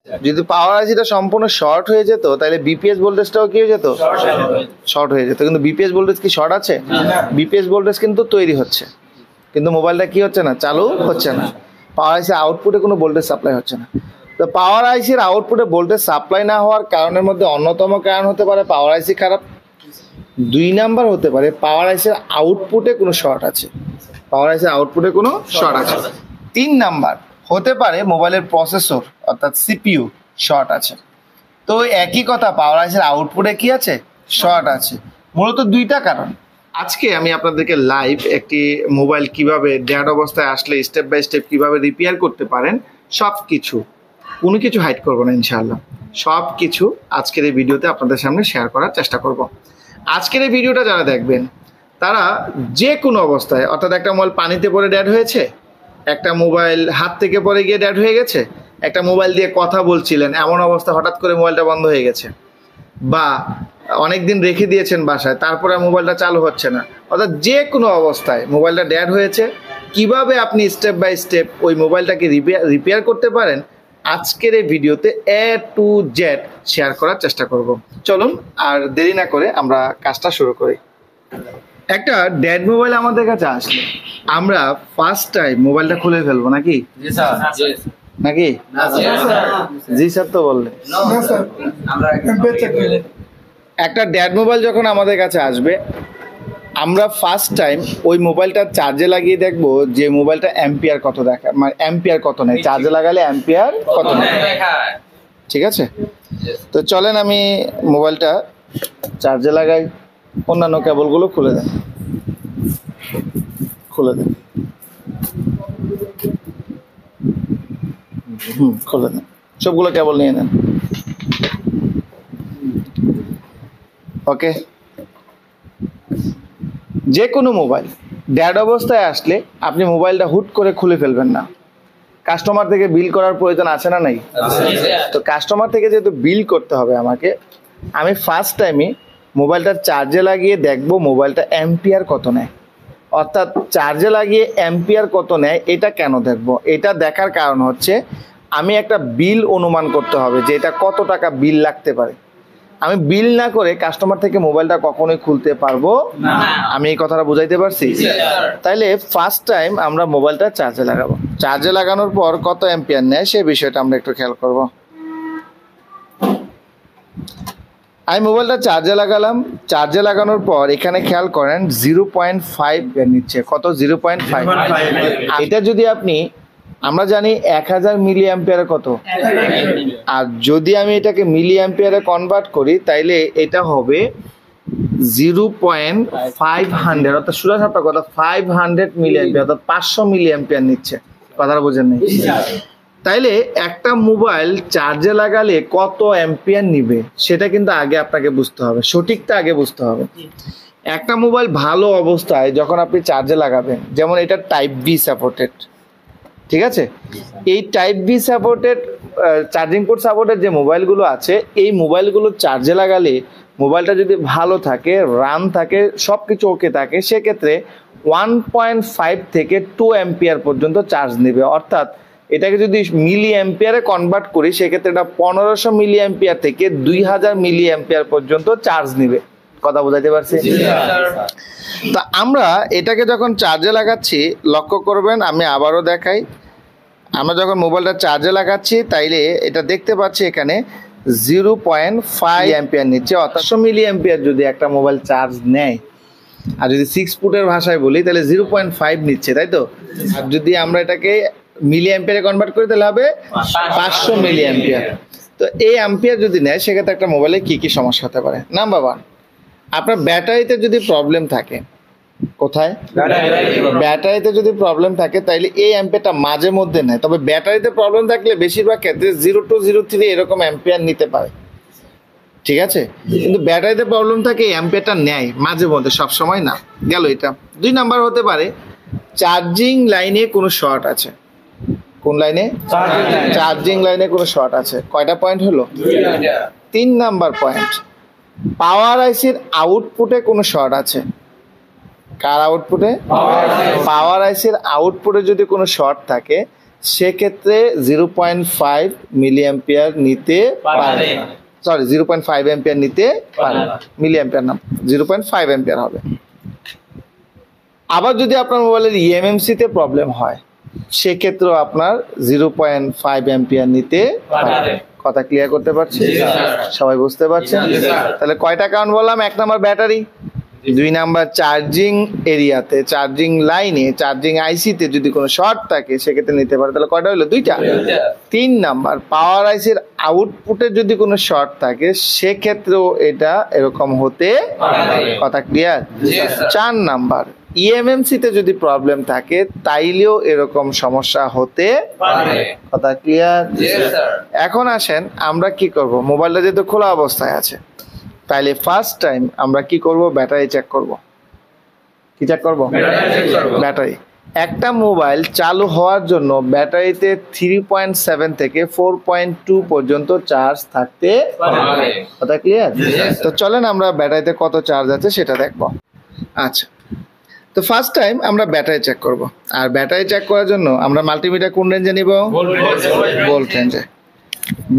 যদি পাওয়ার আইসিটা সম্পূর্ণ শর্ট হয়ে যেত তাহলে বিপিএস ভোল্টেজটাও কি হয়ে যেত? শর্ট হয়ে যেত। কিন্তু বিপিএস ভোল্টেজ কি শর্ট আছে? বিপিএস ভোল্টেজ কিন্তু তৈরি হচ্ছে, কিন্তু মোবাইলটা কি হচ্ছে না, চালু হচ্ছে না। পাওয়ার আইসির আউটপুটে কোনো ভোল্টেজ সাপ্লাই হচ্ছে না। তো পাওয়ার আইসির আউটপুটে ভোল্টেজ সাপ্লাই না হওয়ার কারণের মধ্যে অন্যতম কারণ হতে পারে পাওয়ার আইসি খারাপ। 2 নাম্বার হতে পারে পাওয়ার আইসির আউটপুটে কোনো শর্ট আছে, পাওয়ার আইসির আউটপুটে কোনো শর্ট আছে। 3 নাম্বার হতে পারে মোবাইলের প্রসেসর অর্থাৎ সিপিইউ শর্ট আছে। তো একই কথা, পাওয়ার আইসির আউটপুটে কি আছে? শর্ট আছে। মূলত 2টা কারণ। আজকে আমি আপনাদেরকে লাইভ একটি মোবাইল কিভাবে ডেড অবস্থায় আসলে স্টেপ বাই স্টেপ কিভাবে রিপেয়ার করতে পারেন সব কিছু, কোনো কিছু হাইড করবো না ইনশাআল্লাহ, সব কিছু আজকের এই ভিডিওতে আপনাদের সামনে শেয়ার করার চেষ্টা করব। আজকের এই ভিডিওটা যারা দেখবেন তারা যে কোনো অবস্থায়, অর্থাৎ একটা মোবাইল পানিতে পড়ে ডেড হয়েছে, একটা মোবাইল হাত থেকে পড়ে গিয়ে ডেড হয়ে গেছে, একটা মোবাইল দিয়ে কথা বলছিলেন এমন অবস্থা হঠাৎ করে মোবাইলটা বন্ধ হয়ে গেছে, বা অনেক দিন রেখে দিয়েছেন বাসায় তারপরে মোবাইলটা চালু হচ্ছে না, অর্থাৎ যে কোনো অবস্থায় মোবাইলটা ডেড হয়েছে, কিভাবে আপনি স্টেপ বাই স্টেপ ওই মোবাইলটাকে রিপেয়ার করতে পারেন আজকের এই ভিডিওতে A to Z শেয়ার করার চেষ্টা করব। চলুন আর দেরি না করে আমরা কাজটা শুরু করি। একটা ডেড মোবাইল আমাদের কাছে আসলে আমরা ফার্স্ট টাইম মোবাইলটা খুলে ফেলবো নাকি? নাকি? জি স্যার তো বললেন। একটা ডেড মোবাইল যখন আমাদের কাছে আসবে আমরা ফার্স্ট টাইম ওই মোবাইলটা চার্জে লাগিয়ে দেখবো যে মোবাইলটা অ্যাম্পিয়ার কত দেখা, মানে অ্যাম্পিয়ার কত নেয়, চার্জে লাগালে অ্যাম্পিয়ার কত নেয়। ঠিক আছে, তো চলেন আমি মোবাইলটা চার্জে লাগাই। অন্যান্য কেবলগুলো খুলে দেন, খুলে দেন, খুলে দেন, সবগুলো কেবল নিয়ে নেন। ওকে, যে কোনো মোবাইল ডেড অবস্থায় আসলে আপনি মোবাইলটা হুট করে খুলে ফেলবেন না। কাস্টমার থেকে বিল করার প্রয়োজন আছে না নাই? তো কাস্টমার থেকে যেহেতু বিল করতে হবে আমাকে, আমি ফার্স্ট টাইমে মোবাইলটা চার্জে লাগিয়ে দেখবো মোবাইলটা অ্যাম্পিয়ার কত নেয়। অর্থাৎ চার্জে লাগিয়ে অ্যাম্পিয়ার কত নেয় এটা কেন দেখবো? এটা দেখার কারণ হচ্ছে আমি একটা বিল অনুমান করতে হবে যে এটা কত টাকা বিল লাগতে পারে। আমি বিল না করে কাস্টমার থেকে মোবাইলটা কখনোই খুলতে পারবো না। আমি এই কথাটা বুঝাইতে পারছি? তাইলে ফার্স্ট টাইম আমরা মোবাইলটা চার্জে লাগাবো। চার্জে লাগানোর পর কত অ্যাম্পিয়ার নেয় সেই বিষয়টা আমরা একটু খেয়াল করব। আমি মোবাইলটা চার্জে লাগালাম, চার্জে লাগানোর পর এখানে খেয়াল করেন 0.5 নিচ্ছে। কত? 0.5। এটা যদি আপনি, আমরা জানি 1000 মিলি অ্যাম্পিয়ারে কত, আর যদি আমি এটাকে মিলি অ্যাম্পিয়ারে কনভার্ট করি তাইলে এটা হবে 0.500, অর্থাৎ সোজা সাপটা কথা 500 মিলি অ্যাম্পিয়ার, অর্থাৎ 500 মিলি অ্যাম্পিয়ার নিচ্ছে। কথাটা বোঝেন নাই? তাইলে একটা মোবাইল চার্জে লাগালে কত অ্যাম্পিয়ার নিবে সেটা কিন্তু আগে আপনাকে বুঝতে হবে, সঠিকটা আগে বুঝতে হবে। একটা মোবাইল ভালো অবস্থায় যখন আপনি চার্জে লাগাবেন, যেমন এটা টাইপ বি সাপোর্টেড, ঠিক আছে, এই type B supported charging port supported যে মোবাইলগুলো আছে, এই মোবাইলগুলো চার্জে লাগালে মোবাইলটা যদি ভালো থাকে, রান থাকে, সব কিছু ওকে থাকে, সেক্ষেত্রে 1.5 থেকে 2 অ্যাম্পিয়ার পর্যন্ত চার্জ নেবে। অর্থাৎ এটাকে যদি মিলি অ্যাম্পিয়ারে কনভার্ট করি সেক্ষেত্রে এটা 1500 মিলি অ্যাম্পিয়ার থেকে 2000 মিলি অ্যাম্পিয়ার পর্যন্ত চার্জ নেবে। কথা বোঝাইতে পারছি? তা আমরা এটাকে যখন চার্জে লাগাচ্ছি লক্ষ্য করবেন, আমি আবারও দেখাই, আমরা যখন মোবাইলটা চার্জে লাগাচ্ছি তাইলে এটা দেখতে পাচ্ছি এখানে 0.5 অ্যাম্পিয়ার নিচ্ছে। অর্থাৎ 100 মিলি অ্যাম্পিয়ার যদি একটা মোবাইল চার্জ নেয়, আর যদি 6 ফুটের ভাষায় বলি তাহলে 0.5 নিচ্ছে, তাই তো? আর যদি আমরা এটাকে মিলি অ্যাম্পিয়ারে কনভার্ট করি তাহলে হবে 500 মিলি অ্যাম্পিয়ার। তো এই অ্যাম্পিয়ার যদি নেয় সেক্ষেত্রে একটা মোবাইলে কি কি সমস্যা হতে পারে? নাম্বার 1, আপনার ব্যাটারিতে যদি প্রবলেম থাকে, কোথায়? ব্যাটারিতে যদি প্রবলেম থাকে তাইলে এই অ্যাম্পিয়ারটা মাঝে মধ্যে নেয়, তবে ব্যাটারিতে প্রবলেম থাকলে বেশিরভাগ ক্ষেত্রে 0 to 0.3 এরকম অ্যাম্পিয়ার নিতে পারে, ঠিক আছে? কিন্তু ব্যাটারিতে প্রবলেম থাকে এই অ্যাম্পিয়ারটা নেয় মাঝে মধ্যে, সবসময় না। গেল এটা। 2 নাম্বার হতে পারে চার্জিং লাইনে কোনো শর্ট আছে। কোন লাইনে? চার্জিং লাইনে কোনো শর্ট আছে। কয়টা পয়েন্ট হলো? 3 নাম্বার পয়েন্ট, পাওয়ার আইসির আউটপুটে কোনো শর্ট আছে। কার আউটপুটে? পাওয়ার আইসির আউটপুটে যদি কোনো শর্ট থাকে সেক্ষেত্রে 0.5 মিলি অ্যাম্পিয়ার নিতে পারে না, সরি 0.5 অ্যাম্পিয়ার নিতে পারে, মিলি অ্যাম্পিয়ার না, 0.5 অ্যাম্পিয়ার হবে। আবার যদি আপনার মোবাইলের ইএমএমসি তে প্রবলেম হয় সেক্ষেত্রেও আপনার 0.5 অ্যাম্পিয়ার নিতে পারে। কথা ক্লিয়ার করতে পারছি? সবাই বুঝতে পারছেন? তাহলে কয়টা কারণ বললাম? 1 নাম্বার ব্যাটারি, 2 নাম্বার চার্জিং এরিয়াতে, চার্জিং লাইনে, চার্জিং আইসিতে যদি কোনো শর্ট থাকে সেক্ষেত্রে নিতে পারে। তাহলে কয়টা হলো? 2টা। 3 নাম্বার পাওয়ার আইসির আউটপুটে যদি কোনো শর্ট থাকে সেক্ষেত্রেও এটা এরকম হতে পারে। কথা ক্লিয়ার? 4 নাম্বার ইএমএমসি তে যদি প্রবলেম থাকে তাইলেও এরকম সমস্যা হতে পারে। কথা ক্লিয়ার? এখন আসেন আমরা কি করব, মোবাইলটা যেহেতু খোলা অবস্থায় আছে তাইলে ফার্স্ট টাইম আমরা কি করব, ব্যাটারি চেক করব। কি চেক করব? ব্যাটারি। একটা মোবাইল চালু হওয়ার জন্য ব্যাটারিতে 3.7 থেকে 4.2 পর্যন্ত চার্জ থাকতে পারে। কথা ক্লিয়ার? তো চলেন আমরা ব্যাটারিতে কত চার্জ আছে সেটা দেখব। আচ্ছা, তো ফার্স্ট টাইম আমরা ব্যাটারি চেক করব। আর ব্যাটারি চেক করার জন্য আমরা মাল্টিমিটার কোন রেঞ্জে নিব? ভোল্ট রেঞ্জে।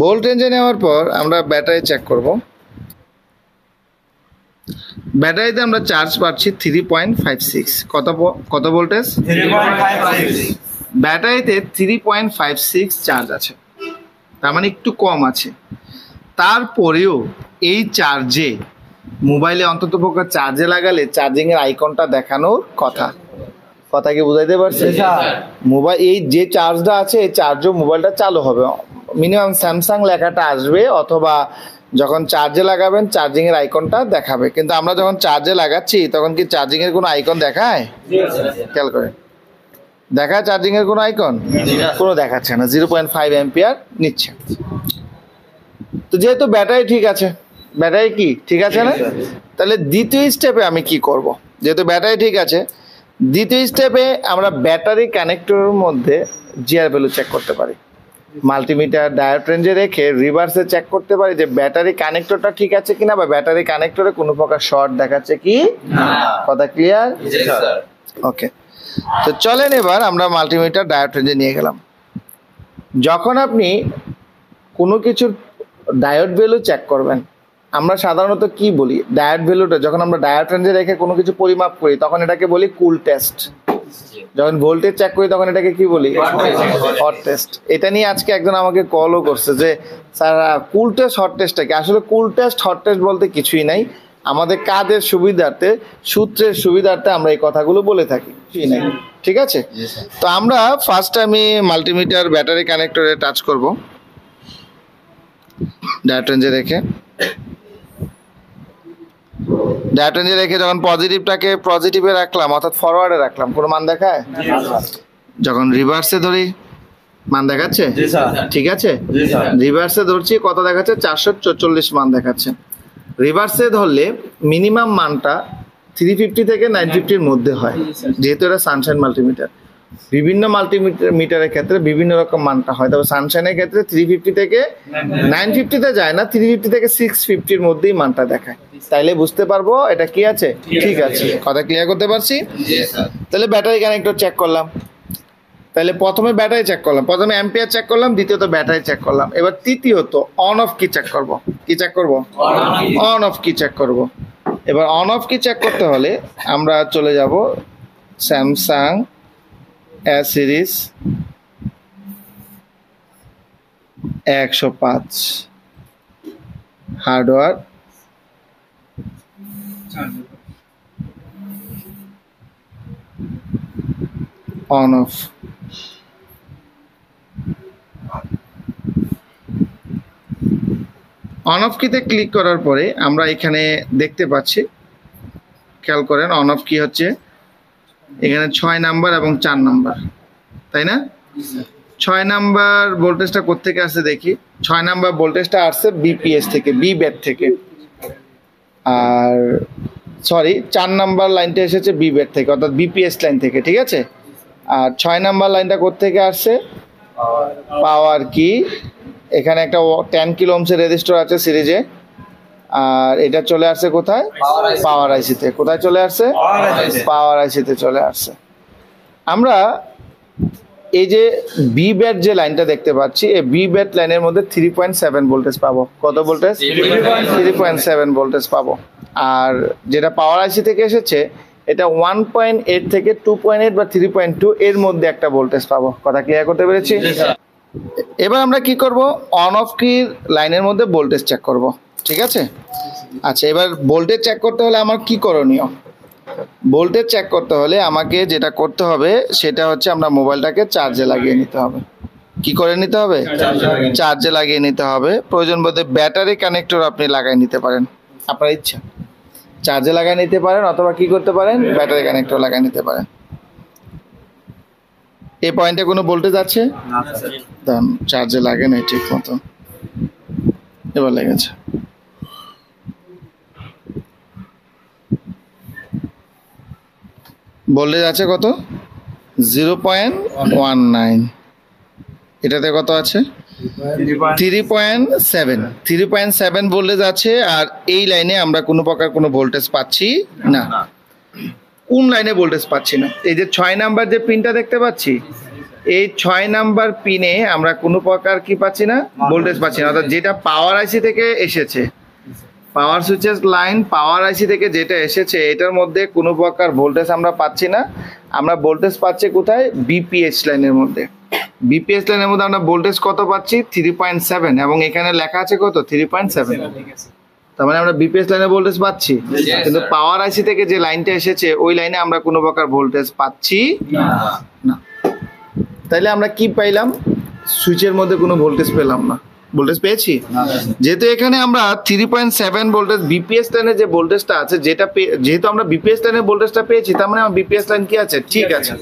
ভোল্ট রেঞ্জে নেওয়ার পর আমরা ব্যাটারি চেক করব। ব্যাটারিতে আমরা চার্জ পাচ্ছি 3.56। কত ভোল্টেজ? 3.56। ব্যাটারিতে 3.56 চার্জ আছে, তার মানে একটু কম আছে। তারপরেও এই চার্জে মোবাইলে অন্ততপক্ষে চার্জে লাগালে চার্জিং এর আইকনটা দেখানোর কথা। কথা কি বুঝাইতে পারছি? মোবাইল এই যে চার্জটা আছে এই চার্জও মোবাইলটা চালু হবে, মিনিমাম স্যামসাং লেখাটা আসবে, অথবা যখন চার্জে লাগাবেন চার্জিং এর আইকনটা দেখাবে। কিন্তু আমরা যখন চার্জে লাগাচ্ছি তখন কি চার্জিং এর কোনো আইকন দেখায়? খেয়াল করে দেখায় চার্জিং এর কোনো আইকন? কোনো দেখাচ্ছে না। 0.5 অ্যাম্পিয়ার নিচ্ছে। তো যেহেতু ব্যাটারি ঠিক আছে, ব্যাটারি কি ঠিক আছে না, তাহলে দ্বিতীয় স্টেপে আমি কি করব? যেহেতু ব্যাটারি ঠিক আছে, দ্বিতীয় স্টেপে আমরা ব্যাটারি কানেক্টরের মধ্যে জিআর ভ্যালু চেক করতে পারি। মাল্টিমিটার ডায়োড রেঞ্জে রেখে রিভার্সে চেক করতে পারি যে ব্যাটারি কানেক্টরটা ঠিক আছে কিনা, বা ব্যাটারি কানেক্টরে কোনো প্রকার শর্ট দেখাচ্ছে কি না। কথা ক্লিয়ার? ওকে, তো চলেন এবার আমরা মাল্টিমিটার ডায়োড রেঞ্জে নিয়ে গেলাম। যখন আপনি কোনো কিছুর ডায়োড ভ্যালু চেক করবেন, আমরা সাধারণত কি বলি, ডায়োড ভ্যালুটা যখন আমরা ডায়োড রেঞ্জে রেখে কোনো কিছু পরিমাপ করি তখন এটাকে বলি কুল টেস্ট। যখন ভোল্টেজ চেক করি তখন এটাকে কি বলি? Hot test. এটা নিয়ে আজকে একজন আমাকে কলও করছে যে স্যার কুল টেস্ট হট টেস্টটা কি? আসলে কুল টেস্ট হট টেস্ট বলতে কিছুই নাই, আমাদের কাজের সুবিধার্থে, সূত্রের সুবিধার্থে আমরা এই কথাগুলো বলে থাকি, কিছুই নাই। ঠিক আছে, তো আমরা ফার্স্ট আমি মাল্টিমিটার ব্যাটারি কানেক্টরে টাচ করব ডায়োড রেঞ্জে রেখে। ডায়োড রেঞ্জে রেখে যখন পজিটিভটাকে পজিটিভে রাখলাম অর্থাৎ ফরওয়ার্ডে রাখলাম, কোনো মান দেখায়? যখন রিভার্সে ধরি মান দেখাচ্ছে? ঠিক আছে, রিভার্সে ধরছি কত দেখাচ্ছে? 444 মান দেখাচ্ছে। রিভার্সে ধরলে মিনিমাম মানটা 350 থেকে 950 মধ্যে হয়, যেহেতু এটা সানশাইন মাল্টিমিটার। বিভিন্ন মাল্টিমিটারের ক্ষেত্রে বিভিন্ন রকম মানটা হয়, তবে সানশাইনের ক্ষেত্রে 350 থেকে 950-তে যায় না, 350 থেকে 650-র মধ্যেই মানটা দেখায়। তাইলে বুঝতে পারবো এটা কি আছে, ঠিক আছে। কথা ক্লিয়ার করতে পারছি? তাহলে ব্যাটারি কানেক্টর চেক করলাম, তাহলে প্রথমে ব্যাটারি চেক করলাম, প্রথমে অ্যাম্পিয়ার চেক করলাম, দ্বিতীয়ত ব্যাটারি চেক করলাম। এবার তৃতীয়ত অন অফ কি চেক করব? কি চেক করব? অন অফ কি চেক করব। এবার অন অফ কি চেক করতে হলে আমরা চলে যাব Samsung A series 105 hardware on off. On off কিতে ক্লিক করার পরে আমরা এখানে দেখতে পাচ্ছি, খেয়াল করেন অন অফ কি হচ্ছে, এখানে 6 নাম্বার এবং 4 নাম্বার, তাই না? 6 নাম্বার ভোল্টেজটা কোত্থেকে আসছে দেখি। 6 নাম্বার ভোল্টেজটা আসছে বিপিএস থেকে, বি ব্যাট থেকে, আর সরি 4 নাম্বার লাইনটা এসেছে বি ব্যাট থেকে অর্থাৎ বিপিএস লাইন থেকে। ঠিক আছে, আর 6 নাম্বার লাইনটা কোত্থেকে আসছে? পাওয়ার কি, এখানে একটা 10 কিলো ওহমসের রেজিস্টর আছে সিরিজে, আর এটা চলে আসছে কোথায়? পাওয়ার আইসিতে। কোথায় চলে আসছে? পাওয়ার আইসিতে চলে আসছে। আমরা এই যে বি ব্যাট যে লাইনটা দেখতে পাচ্ছি, এই বি ব্যাট লাইনের মধ্যে 3.7 ভোল্টেজ পাবো। কত ভোল্টেজ? 3.7 ভোল্টেজ পাবো। আর যেটা পাওয়ার আইসি থেকে এসেছে এটা 1.8 থেকে 2.8 বা 3.2 এর মধ্যে একটা ভোল্টেজ পাবো। কথা ক্লিয়ার করতে পেরেছি? এবার আমরা কি করব, অন অফ কি লাইনের মধ্যে ভোল্টেজ চেক করব, ঠিক আছে? আচ্ছা, এবার ভোল্টেজ চেক করতে হলে আমার কি করণীয়? ভোল্টেজ চেক করতে হলে আমাকে যেটা করতে হবে সেটা হচ্ছে আমরা মোবাইলটাকে চার্জে লাগিয়ে নিতে হবে। কি করে নিতে হবে? চার্জে লাগিয়ে নিতে হবে। প্রয়োজন বোধে ব্যাটারি কানেক্টর আপনি লাগাই নিতে পারেন, আপনার ইচ্ছা। চার্জে লাগাই নিতে পারেন অথবা কি করতে পারেন, ব্যাটারি কানেক্টর লাগাই নিতে পারেন। এই পয়েন্টে কোনো ভোল্টেজ আছে? দাম চার্জে লাগে নাই ঠিক মতো, এবার লেগেছে। ভোল্টেজ আছে কত? 0.19। এটাতে কত আছে? 3.7 ভোল্টেজ আছে। আর এই লাইনে আমরা কোনো প্রকার কোনো ভোল্টেজ পাচ্ছি না। কোন লাইনে ভোল্টেজ পাচ্ছি না? এই যে 6 নাম্বার যে পিনটা দেখতে পাচ্ছি, এই 6 নাম্বার পিনে আমরা কোনো প্রকার কি পাচ্ছি না, ভোল্টেজ পাচ্ছি না। অর্থাৎ যেটা পাওয়ার আইসি থেকে এসেছে, পাওয়ার সুইচেস লাইন পাওয়ার আইসি থেকে যেটা এসেছে এটার মধ্যে কোনো প্রকার ভোল্টেজ আমরা পাচ্ছি না। আমরা ভোল্টেজ পাচ্ছি কোথায়? বিপিএইচ লাইনের মধ্যে। বিপিএইচ লাইনের মধ্যে আমরা ভোল্টেজ কত পাচ্ছি? 3.7, এবং এখানে লেখা আছে কত? 3.7। তার মানে আমরা বিপিএইচ লাইনে ভোল্টেজ পাচ্ছি, কিন্তু পাওয়ার আইসি থেকে যে লাইনটা এসেছে ওই লাইনে আমরা কোনো প্রকার ভোল্টেজ পাচ্ছি না। তাইলে আমরা কি পাইলাম? সুইচের মধ্যে কোনো ভোল্টেজ পেলাম না। ভোল্টেজ পেয়েছি? যেহেতু এখানে আমরা 3.7 ভোল্টেজ বিপিএস লাইনের যে ভোল্টেজটা আছে, যেহেতু আমরা বিপিএস লাইনের ভোল্টেজটা পেয়েছি, তার মানে আমার বিপিএস লাইন কি আছে? ঠিক আছে।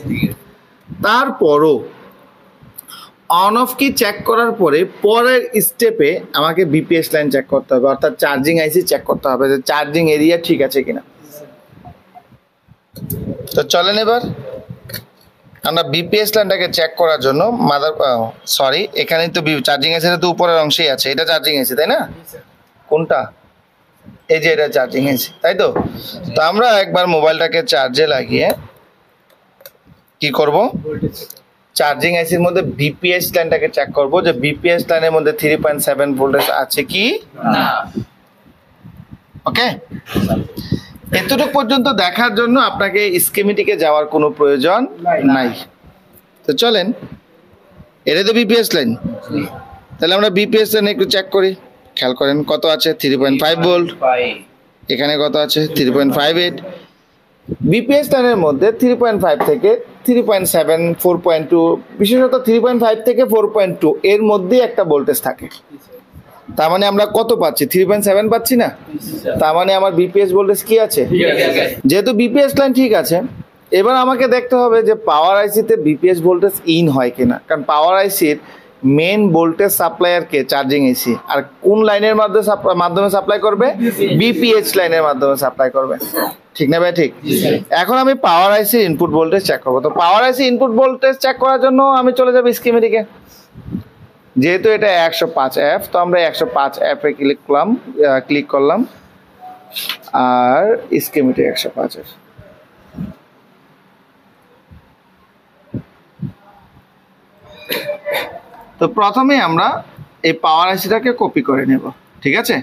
তারপরও অন অফ কি চেক করার পরে পরের স্টেপে আমাকে বিপিএস লাইন চেক করতে হবে, অর্থাৎ চার্জিং আইসি চেক করতে হবে যে চার্জিং এরিয়া ঠিক আছে কিনা। তো চলেন এবার আমরা বিপিএস লাইনটাকে চেক করার জন্য এখানে তো চার্জিং আইসিটা তো উপরের অংশেই আছে। এটা চার্জিং আইসি তাই না? কোনটা? এই যে এটা চার্জিং আইসি, তাই তো? তো আমরা একবার মোবাইলটাকে চার্জে লাগিয়ে কি করব, চার্জিং আইসির মধ্যে বিপিএস লাইনটাকে চেক করব যে বিপিএস লাইনের মধ্যে 3.7 ভোল্টেজ আছে কি না। ওকে, এতটুকু পর্যন্ত দেখার জন্য আপনাকে স্কিমেটিকে যাওয়ার কোনো প্রয়োজন নাই। তো চলেন, এটা তো বিপিএস লাইন, তাহলে আমরা বিপিএস লাইন একটু চেক করি। খেয়াল করেন কত আছে? 3.5 ভোল্ট। এখানে কত আছে? 3.58। বিপিএস লাইনের মধ্যে 3.5 থেকে 3.7, 4.2, বিশেষত 3.5 থেকে 4.2 এর মধ্যেই একটা ভোল্টেজ থাকে। তার মানে আমরা কত পাচ্ছি? 3.7 পাচ্ছি না? তার মানে আমার বিপিএস ভোল্টেজ কি আছে? যেহেতু বিপিএস লাইন ঠিক আছে, এবার আমাকে দেখতে হবে যে পাওয়ার আইসিতে বিপিএস ভোল্টেজ ইন হয় কিনা। কারণ পাওয়ার আইসির মেন ভোল্টেজ সাপ্লায়ার কে? Charging IC. আর কোন লাইনের মাধ্যমে সাপ্লাই করবে? বিপিএইচ লাইনের মাধ্যমে সাপ্লাই করবে। ঠিক না ভাই? ঠিক। এখন আমি পাওয়ার আইসি ইনপুট ভোল্টেজ চেক করবো। তো পাওয়ার আইসি ইনপুট ভোল্টেজ চেক করার জন্য আমি চলে যাবো স্কিমেটিকে। যেহেতু এটা 105F, তো আমরা 105F এ ক্লিক করলাম আর স্কিমেটিক 105F। তো প্রথমে আমরা এই পাওয়ার আইসিটাকে কপি করে নেব, ঠিক আছে?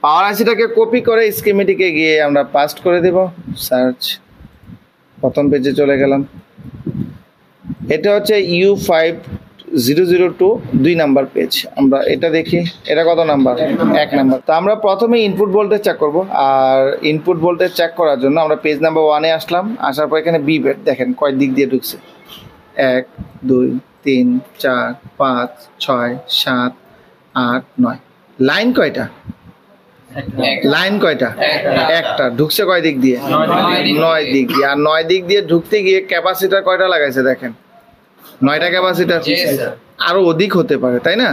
পাওয়ার আইসিটাকে কপি করে স্কিমেটিকে গিয়ে আমরা পাস্ট করে দেব। সার্চ, প্রথম পেজে চলে গেলাম। এটা হচ্ছে U5002 2 নাম্বার পেজ। আমরা এটা দেখি, এটা কত নাম্বার? 1 নাম্বার। তো আমরা প্রথমে ইনপুট ভোল্টেজ চেক করব। আর ইনপুট ভোল্টেজ চেক করার জন্য আমরা পেজ নাম্বার 1 এ আসলাম। আসার পর এখানে বি বেড দেখেন কয় দিক দিয়ে ঢুকছে। 1 2 3 4 5 6 7 8 9। লাইন কয়টা? লাইন কয়টা? একটা। ঢুকছে কয় দিক দিয়ে? 9 দিক দিয়ে। আর 9 দিক দিয়ে ঢুকতে গিয়ে ক্যাপাসিটার কয়টা লাগাইছে দেখেন? 9টা ক্যাপাসিটার। আরো অধিক হতে পারে, তাই না?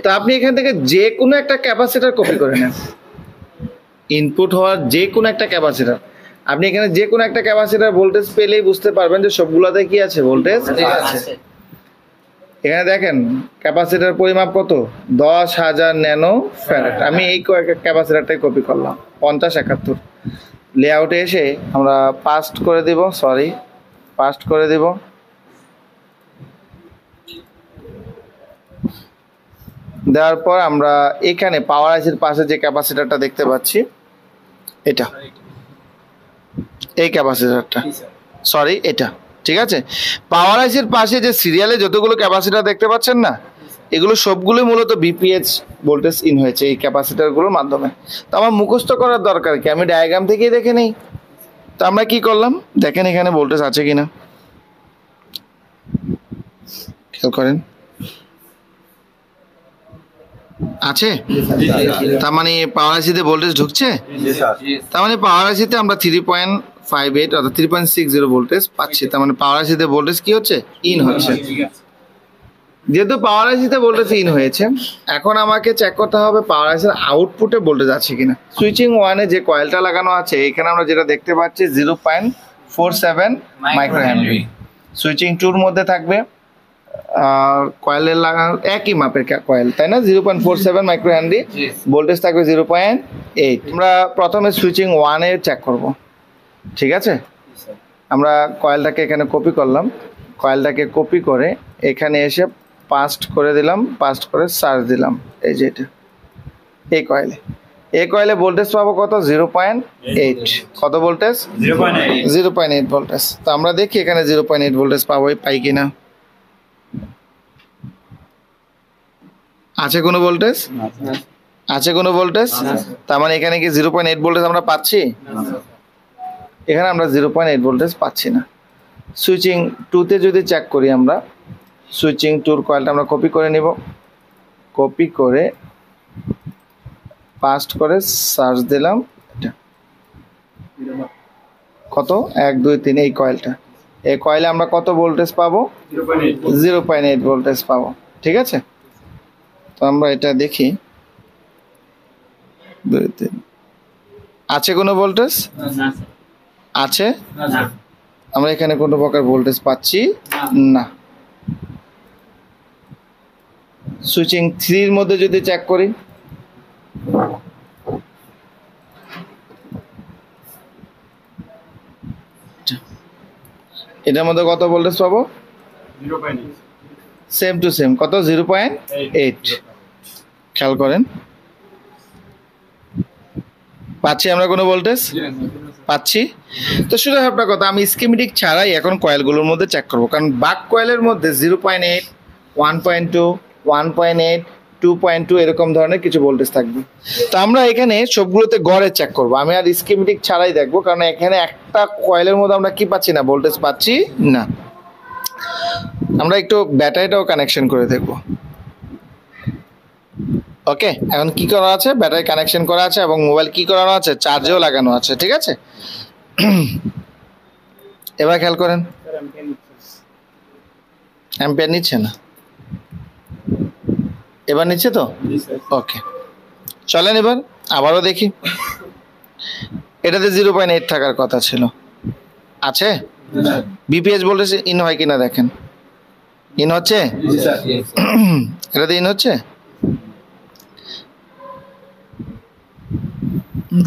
তো আপনি এখান থেকে যে কোনো একটা ক্যাপাসিটার কপি করে নেন। ইনপুট হওয়ার যে কোনো একটা ক্যাপাসিটার, আপনি এখানে যে কোনো একটা ক্যাপাসিটার ভোল্টেজ পেলেই বুঝতে পারবেন যে সবগুলোতে কি আছে? ভোল্টেজ আছে। এখানে দেখেন ক্যাপাসিটার পরিমাপ কত? 10,000 ন্যানো ফ্যারাড। আমি এই ক্যাপাসিটারটাই কপি করলাম 5071। লেআউটে এসে আমরা পাস্ট করে দিব। দেওয়ার পর আমরা এখানে পাওয়ার আইসির পাশে যে ক্যাপাসিটরটা দেখতে পাচ্ছি, এটা এই ক্যাপাসিটরটা, সরি এটা, ঠিক আছে। পাওয়ার আইসির পাশে যে সিরিয়ালে যতগুলো ক্যাপাসিটর দেখতে পাচ্ছেন না, এগুলো সবগুলোই মূলত বিপিএইচ ভোল্টেজ ইন হয়েছে এই ক্যাপাসিটরগুলোর মাধ্যমে। তো আমার মুখস্থ করার দরকার কি, আমি ডায়াগ্রাম থেকেই দেখে নেই। তো আমরা কি করলাম, দেখেন এখানে ভোল্টেজ আছে কিনা, খেয়াল করেন, আছে। তার মানে পাওয়ার আইসিতে ভোল্টেজ ঢুকছে, তার মানে পাওয়ার আইসিতে আমরা 3.58 অর্থাৎ 3.60 ভোল্টেজ পাচ্ছি। তার মানে পাওয়ার আইসিতে ভোল্টেজ কি হচ্ছে, ইন হচ্ছে। যেহেতু পাওয়ার আইসিতে ভোল্টেজ ইন হয়েছে, এখন আমাকে চেক করতে হবে পাওয়ার আইসির আউটপুটে ভোল্টেজ আছে কিনা। সুইচিং ওয়ানে যে কয়েলটা লাগানো আছে, এখানে আমরা যেটা দেখতে পাচ্ছি 0.47 মাইক্রোহেনরি। সুইচিং টুর মধ্যে থাকবে কয়েলের লাগানো একই মাপের কয়েল, তাই না, 0.47 মাইক্রোহেনরি, ভোল্টেজ থাকবে 0.8। আমরা প্রথমে সুইচিং ওয়ানে চেক করব, ঠিক আছে। আমরা কয়েলটাকে এখানে কপি করলাম, কয়েলটাকে কপি করে এখানে এসে পাস্ট করে দিলাম, পাস্ট করে সার্চ দিলাম, এই যে এটা, এই কয়েলে ভোল্টেজ পাবো কত, 0.8। কত ভোল্টেজ, 0.8 ভোল্টেজ। তো আমরা দেখি এখানে 0.8 ভোল্টেজ পাই কিনা। আছে কোনো ভোল্টেজ, আছে কোনো ভোল্টেজ, তার মানে এখানে কি 0.8 ভোল্টেজ আমরা পাচ্ছি, এখানে আমরা 0.8 ভোল্টেজ পাচ্ছি না। সুইচিং টুতে যদি চেক করি, আমরা সুইচিং টুর কয়েলটা আমরা কপি করে নিব, কপি করে পাস্ট করে সার্চ দিলাম, এটা কত, 1 2 3, এই কয়েলটা, এই কয়েলে আমরা কত ভোল্টেজ পাবো, 0.8 ভোল্টেজ পাবো, ঠিক আছে। তো আমরা এটা দেখি, 2 3, আছে কোনো ভোল্টেজ, আছে, আমরা এখানে কোনো প্রকার ভোল্টেজ পাচ্ছি না। সুইচিং 3 এর মধ্যে যদি চেক করি, এটার মধ্যে কত ভোল্টেজ পাবো, সেম টু সেম, কত, 0.8। খেয়াল করেন, পাচ্ছি আমরা কোনো ভোল্টেজ, পাচ্ছি। তো শুধু আপনার কথা, আমি স্কিমেটিক ছাড়াই এখন কয়েলগুলোর মধ্যে চেক করবো, কারণ বাক কয়েলের মধ্যে 0.8, 1.2, 1.8, 2.2 এরকম ধরনের কিছু ভোল্টেজ থাকবে। তো আমরা এখানে সবগুলোতে গড়ে চেক করব, আমি আর স্কিমেটিক ছাড়াই দেখবো, কারণ এখানে একটা কয়েলের মধ্যে আমরা কি পাচ্ছি না, ভোল্টেজ পাচ্ছি না। আমরা একটু ব্যাটারিটাও কানেকশন করে দেখব। ওকে, এখন কি করা আছে, ব্যাটারি কানেকশন করা আছে এবং মোবাইল কি করানো আছে, চার্জেও লাগানো আছে, ঠিক আছে। এবার খেয়াল করেন, অ্যাম্পিয়ার নিচ্ছে না, এবার নিচ্ছে তো, ওকে। চলেন এবার আবারও দেখি, এটাতে 0.8 থাকার কথা ছিল, আছে। বিপিএস ভোল্টেজ ইন হয় কিনা দেখেন, ইন হচ্ছে, এটাতে ইন হচ্ছে,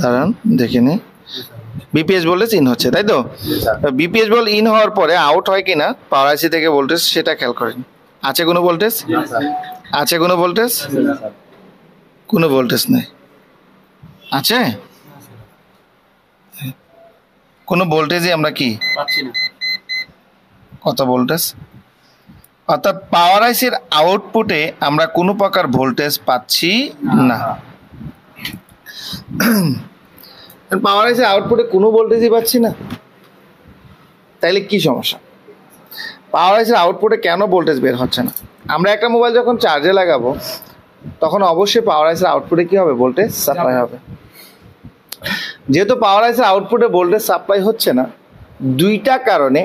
দাঁড়ান দেখে নি, বিপিএস ভোল্টেজ ইন হচ্ছে, তাই তো। বিপিএস ভোল্ট ইন হওয়ার পরে আউট হয় কিনা পাওয়ার আইসি থেকে ভোল্টেজ, সেটা খেয়াল করেন। আছে কোনো ভোল্টেজ, আছে কোনো ভোল্টেজ, কোনো ভোল্টেজ নেই, আছে কোনো ভোল্টেজই আমরা কি পাচ্ছি না, কত ভোল্টেজ, অর্থাৎ পাওয়ার আইসির আউটপুটে আমরা কোনো প্রকার ভোল্টেজ পাচ্ছি না। পাওয়ার আইসির আউটপুটে কোনো ভোল্টেজই পাচ্ছি না, তাইলে কি সমস্যা, পাওয়ার আইসির আউটপুটে কেন ভোল্টেজ বের হচ্ছে না। আমরা একটা মোবাইল যখন চার্জে লাগাবো, তখন অবশ্যই পাওয়ার আইসির আউটপুটে কি হবে, ভোল্টেজ সাপ্লাই হবে। যেহেতু পাওয়ার আইসির আউটপুটে ভোল্টেজ সাপ্লাই হচ্ছে না, দুইটা কারণে,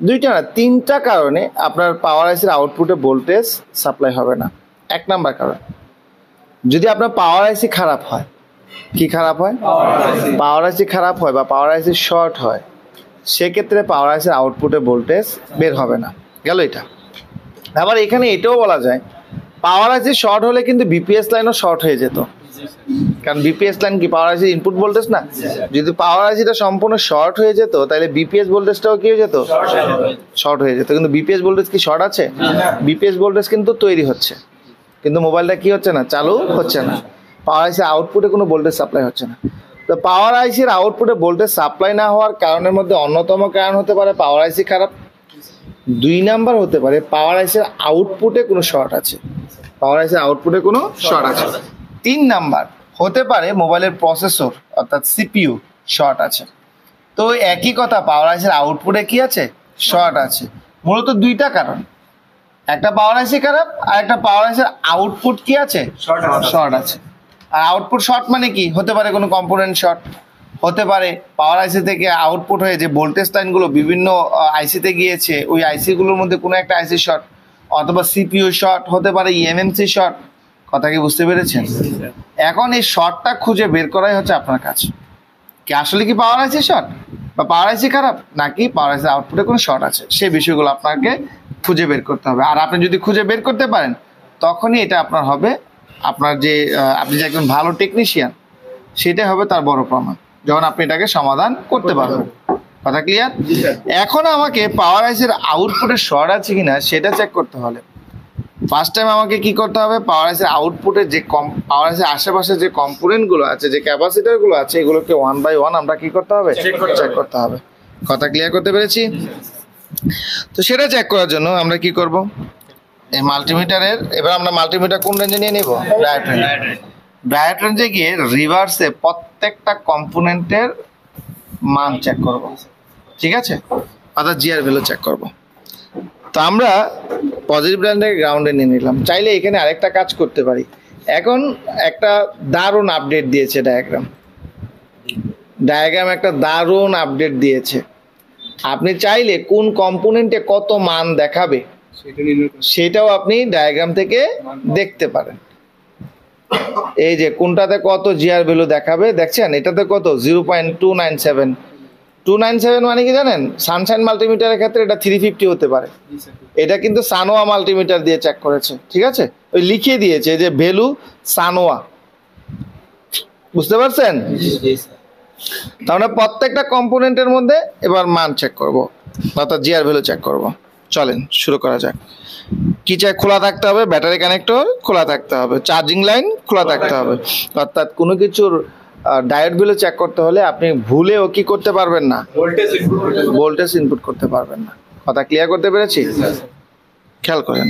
দুইটা না তিনটা কারণে আপনার পাওয়ার আইসির আউটপুটে ভোল্টেজ সাপ্লাই হবে না। 1 নাম্বার কারণ, যদি আপনার পাওয়ার আইসি খারাপ হয়, কি খারাপ হয়, পাওয়ার আইসি খারাপ হয় বা পাওয়ার আইসি শর্ট হয়, সেক্ষেত্রে পাওয়ার আইসির আউটপুটে ভোল্টেজ বের হবে না, গেল এটা। আবার এখানে এটাও বলা যায়, পাওয়ার আইসি শর্ট হলে কিন্তু বিপিএস লাইনও শর্ট হয়ে যেত, কারণ বিপিএস লাইন কি পাওয়ার আইসির ইনপুট ভোল্টেজ না। যদি পাওয়ার আইসিটা সম্পূর্ণ শর্ট হয়ে যেত, তাহলে বিপিএস ভোল্টেজটাও কি হয়ে যেত, শর্ট হয়ে যেত। কিন্তু বিপিএস ভোল্টেজ কি শর্ট আছে, বিপিএস ভোল্টেজ কিন্তু তৈরি হচ্ছে, কিন্তু মোবাইলটা কি হচ্ছে না, চালু হচ্ছে না। পাওয়ার আইসি আউটপুটে কোনো ভোল্টেজ সাপ্লাই হচ্ছে না। তো পাওয়ার আইসির আউটপুটে ভোল্টেজ সাপ্লাই না হওয়ার কারণের মধ্যে অন্যতম কারণ হতে পারে পাওয়ার আইসি খারাপ। 2 নাম্বার হতে পারে পাওয়ার আইসির আউটপুটে কোনো শর্ট আছে, পাওয়ার আইসির আউটপুটে কোনো শর্ট আছে। 3 নাম্বার হতে পারে মোবাইলের প্রসেসর অর্থাৎ সিপিইউ শর্ট আছে। তো একই কথা, পাওয়ার আইসির আউটপুটে কি আছে, শর্ট আছে। মূলত 2টা কারণ, একটা পাওয়ার আইসি খারাপ আর একটা পাওয়ার আইসির আউটপুট কি আছে, শর্ট আছে। আর আউটপুট শর্ট মানে কি হতে পারে, কোনো কম্পোনেন্ট শর্ট হতে পারে, পাওয়ার আইসি থেকে আউটপুট হয়ে যে ভোল্টেজ লাইনগুলো বিভিন্ন আইসিতে গিয়েছে ওই আইসিগুলোর মধ্যে কোনো একটা আইসি শর্ট, অথবা সিপিইউ শর্ট হতে পারে, ইএমএমসি শর্ট। কথা কি বুঝতে পেরেছেন? এখন এই শর্টটা খুঁজে বের করাই হচ্ছে আপনার কাজ, কি আসলে কি পাওয়ার আইসি শর্ট বা পাওয়ার আইসি খারাপ নাকি পাওয়ার আইসি আউটপুটে কোনো শর্ট আছে, সেই বিষয়গুলো আপনাকে খুঁজে বের করতে হবে। আর আপনি যদি খুঁজে বের করতে পারেন তখনই এটা আপনার হবে, আপনার যে আপনি যে একজন ভালো টেকনিশিয়ান সেটাই হবে তার বড় প্রমাণ, যখন আপনি এটাকে সমাধান করতে পারবেন। কথা ক্লিয়ার? এখন আমাকে পাওয়ার আইসির আউটপুটে শর্ট আছে কিনা সেটা চেক করতে হলে ফার্স্ট টাইম আমাকে কি করতে হবে, পাওয়ার আইসির আউটপুটে যে পাওয়ার আইসির আশেপাশে যে কম্পোনেন্টগুলো আছে, যে ক্যাপাসিটারগুলো আছে, এগুলোকে 1 বাই 1 আমরা কি করতে হবে, চেক করতে হবে। কথা ক্লিয়ার করতে পেরেছি? তো সেটা চেক করার জন্য আমরা কি করব, এই মাল্টিমিটারের, এবার আমরা মাল্টিমিটার কোন রেঞ্জে নিয়ে নিব, ডায়োড রেঞ্জ। ডায়োড রেঞ্জে গিয়ে রিভার্সে প্রত্যেকটা কম্পোনেন্টের মান চেক করব, ঠিক আছে, অর্থাৎ জিআর ভ্যালু চেক করব। তো আমরা পজিটিভ ব্র্যান্ডের গ্রাউন্ডে নিয়ে নিলাম। চাইলে এখানে আরেকটা কাজ করতে পারি। এখন একটা দারুণ আপডেট দিয়েছে ডায়াগ্রাম একটা দারুণ আপডেট দিয়েছে। আপনি চাইলে কোন কম্পোনেন্টে কত মান দেখাবে সেটাও আপনি ডায়াগ্রাম থেকে দেখতে পারেন। এই যে কোনটাতে কত জিআর ভ্যালু দেখাবে দেখছেন, এটাতে কত 0.297। 297 মানে কি জানেন, সানশাইন মাল্টিমিটারের ক্ষেত্রে এটা 350 হতে পারে। এটা কিন্তু সানোয়া মাল্টিমিটার দিয়ে চেক করেছে, ঠিক আছে, ওই লিখে দিয়েছে যে ভ্যালু সানোয়া, বুঝতে পারছেন? তাহলে প্রত্যেকটা কম্পোনেন্টের মধ্যে এবার মান চেক করব, অর্থাৎ জিআর ভ্যালু চেক করব। চলেন শুরু করা যাক। কি চেক খোলা থাকতে হবে, ব্যাটারি কানেক্টর খোলা থাকতে হবে, চার্জিং লাইন খোলা থাকতে হবে। অর্থাৎ কোনো কিছুর ডায়োড ভ্যালু চেক করতে হলে আপনি ভুলেও কি করতে পারবেন না, ভোল্টেজ ইনপুট করতে পারবেন না। কথা ক্লিয়ার করতে পেরেছি? খেয়াল করেন।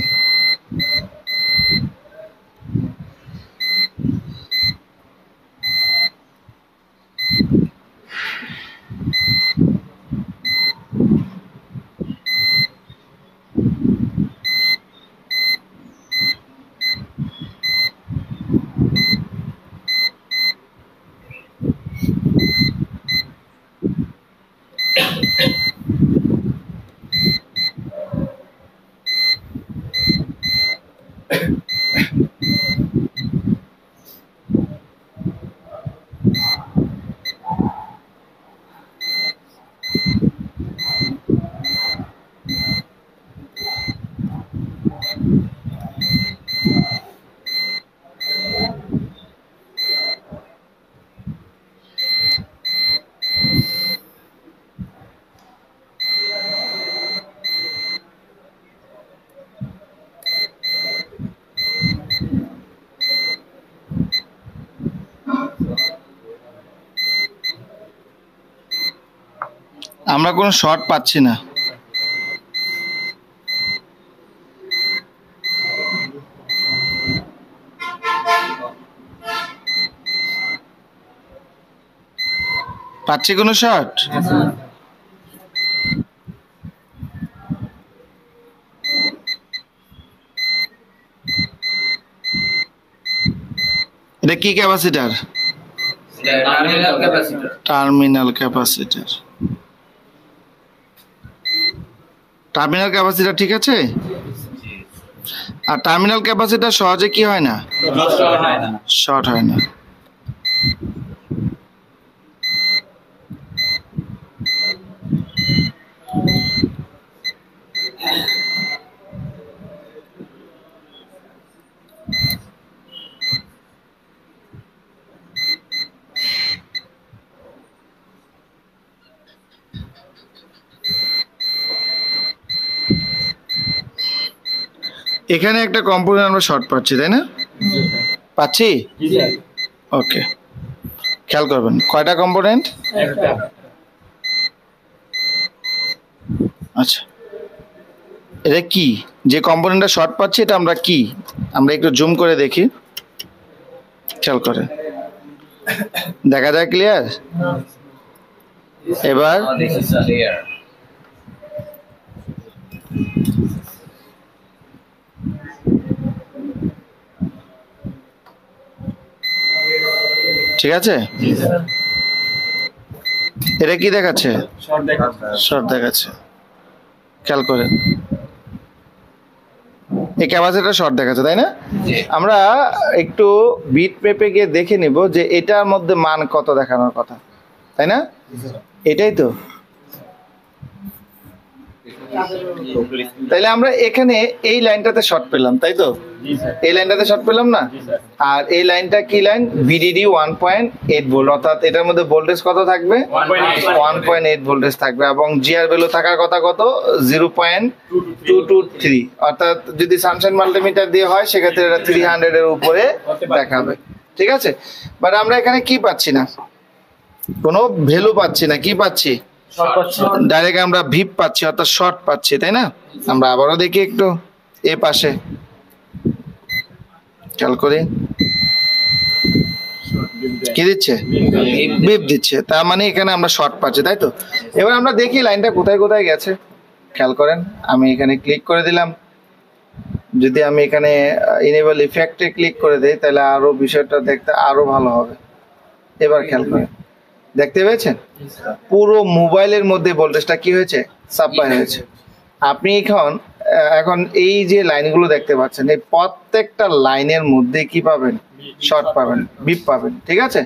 আমরা কোনো শর্ট পাচ্ছি না। পাচ্ছি কোনো শর্ট? এটা কি capacitor? Terminal capacitor. Terminal capacitor ঠিক আছে। আর টার্মিনাল ক্যাপাসিটার সহজে কি হয় না, শর্ট হয় না। এখানে একটা কম্পোনেন্ট আমরা শর্ট পাচ্ছি, তাই না? পাচ্ছি? ওকে, খেয়াল করবেন কয়টা কম্পোনেন্ট? আচ্ছা, এটা কি যে কম্পোনেন্টটা শর্ট পাচ্ছি এটা আমরা কি, আমরা একটু জুম করে দেখি, খেয়াল করে দেখা যায় ক্লিয়ার? এবার ঠিক আছে, এটা কি দেখাচ্ছে? শর্ট দেখাচ্ছে, খেয়াল করেন এই ক্যাপাসিটর শর্ট দেখাচ্ছে, তাই না? আমরা একটু বিট মেপে গিয়ে দেখে নিব যে এটার মধ্যে মান কত দেখানোর কথা, তাই না? এটাই তো। তাইলে আমরা এখানে এই লাইনটাতে শর্ট পেলাম, তাই তো? এই লাইনটাতে শর্ট পেলাম না? আর এই লাইনটা কি লাইন? ভিডিডি 1.8 ভোল্ট, অর্থাৎ এটার মধ্যে ভোল্টেজ কত থাকবে? 1.8 ভোল্টেজ থাকবে এবং জিআর ভ্যালু থাকার কথা কত? 0.223, অর্থাৎ যদি সানশাইন মাল্টিমিটার দিয়ে হয় সেক্ষেত্রে এটা 300 এর উপরে দেখাবে, ঠিক আছে? বাট আমরা এখানে কি পাচ্ছি না, কোনো ভ্যালু পাচ্ছি না, কি পাচ্ছি? ডাইরেক্ট আমরা ভিপ পাচ্ছি, অর্থাৎ শর্ট পাচ্ছি, তাই না? আমরা আবারও দেখি একটু এ পাশে, খেয়াল করি কি দিচ্ছে? ভিপ দিচ্ছে, তার মানে এখানে আমরা শর্ট পাচ্ছি, তাই তো? এবার আমরা দেখি লাইনটা কোথায় কোথায় গেছে, খেয়াল করেন। আমি এখানে ক্লিক করে দিলাম, যদি আমি এখানে ইনেবল ইফেক্টে ক্লিক করে দিই তাহলে আরো বিষয়টা দেখতে আরো ভালো হবে। এবার খেয়াল করেন, দেখতে পেয়েছেন পুরো মোবাইলের মধ্যে ভোল্টেজটা কি হয়েছে? সাপ্লাই হয়েছে। আপনি এখন এই যে লাইনগুলো দেখতে পাচ্ছেন, এই প্রত্যেকটা লাইনের মধ্যে কি পাবেন? শর্ট পাবেন, বিপ পাবেন, ঠিক আছে?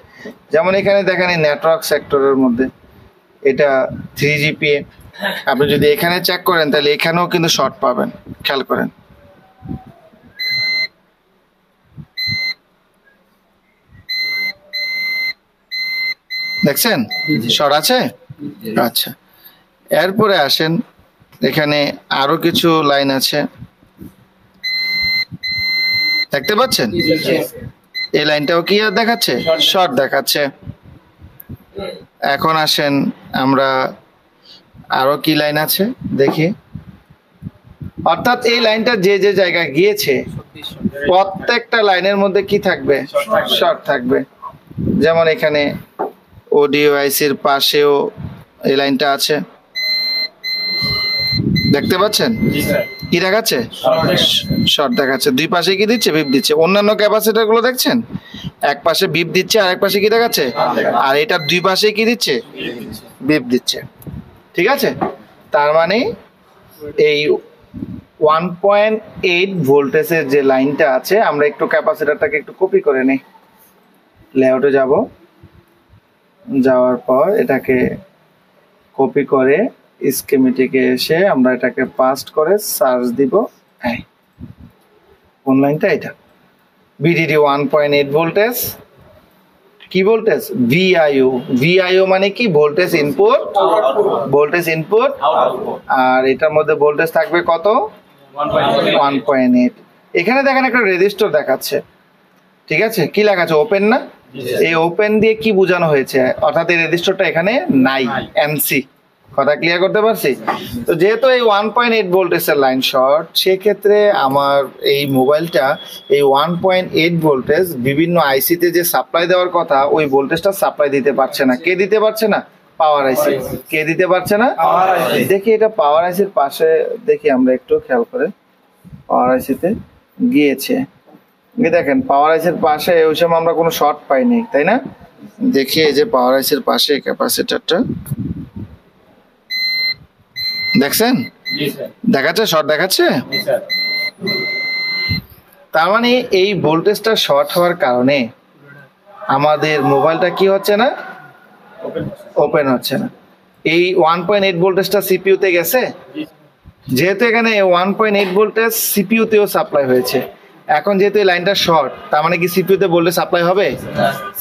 যেমন এখানে দেখেন এই নেটওয়ার্ক সেক্টরের মধ্যে এটা 3GPA, আপনি যদি এখানে চেক করেন তাহলে এখানেও কিন্তু শর্ট পাবেন, খেয়াল করেন। দেখছেন শর্ট আছে? আচ্ছা, এরপরে আসেন, এখানে আরো কিছু লাইন আছে, দেখতে পাচ্ছেন? এই লাইনটাও কি আর দেখাচ্ছে? শর্ট দেখাচ্ছে। এখন আসেন আমরা আরো কি লাইন আছে দেখি, অর্থাৎ এই লাইনটা যে যে জায়গায় গিয়েছে প্রত্যেকটা লাইনের মধ্যে কি থাকবে? শর্ট থাকবে। যেমন এখানে অডিও আইসির পাশেও এই লাইনটা আছে, দেখতে পাচ্ছেন? কি দেখাচ্ছে? শর্ট দেখাচ্ছে। দুই পাশে কি দিচ্ছে? বিপ দিচ্ছে। অন্যান্য ক্যাপাসিটর গুলো দেখছেন, এক পাশে বিপ দিচ্ছে আর এক পাশে কি দেখাচ্ছে? আর এটা দুই পাশে কি দিচ্ছে? বিপ দিচ্ছে, ঠিক আছে? তার মানে এই 1.8 ভোল্টেজের যে লাইনটা আছে, আমরা একটু ক্যাপাসিটরটাকে একটু কপি করে নেই, লেআউটে যাব, যাওয়ার পর এটাকে কপি করে স্কিমেটিকে এসে আমরা এটাকে পাস্ট করে সার্চ দিব। হ্যাঁ, কোন লাইনটা? এটা ভিডিডি 1.8 ভোল্টেজ। কি ভোল্টেজ? ভিআইও। ভিআইও মানে কি? Voltage input, voltage input. আর এটার মধ্যে ভোল্টেজ থাকবে কত? 1.8। এখানে দেখেন একটা রেজিস্টর দেখাচ্ছে, ঠিক আছে? কি লেখাচ্ছে? ওপেন না? এই ওপেন দিয়ে কি বোঝানো হয়েছে? অর্থাৎ এই রেজিস্টরটা এখানে নাই, এমসি। কথা ক্লিয়ার করতে পারছি? তো যেহেতু এই 1.8 ভোল্টেজের লাইন শর্ট, সেক্ষেত্রে আমার এই মোবাইলটা এই 1.8 ভোল্টেজ বিভিন্ন আইসিতে যে সাপ্লাই দেওয়ার কথা, ওই ভোল্টেজটা সাপ্লাই দিতে পারছে না। কে দিতে পারছে না? পাওয়ার আইসি। কে দিতে পারছে না? দেখি এটা পাওয়ার আইসির পাশে, দেখি আমরা একটু খেয়াল করে, পাওয়ার আইসিতে গিয়েছে, দেখেন পাওয়ার আইসির পাশে ওই সময় আমরা কোনো শর্ট পাইনি, তাই না? দেখি এই যে পাওয়ার আইসির পাশে ক্যাপাসিটরটা দেখছেন, দেখাচ্ছে শর্ট দেখাচ্ছে। তার মানে এই ভোল্টেজটা শর্ট হওয়ার কারণে আমাদের মোবাইলটা কি হচ্ছে না? ওপেন হচ্ছে না। এই 1.8 ভোল্টেজটা সিপিইউতে গেছে, যেহেতু এখানে 1.8 ভোল্টেজ সিপিইউতেও সাপ্লাই হয়েছে। এখন যেহেতু এই লাইনটা শর্ট, তার মানে কি সিপিইউতে বললে সাপ্লাই হবে?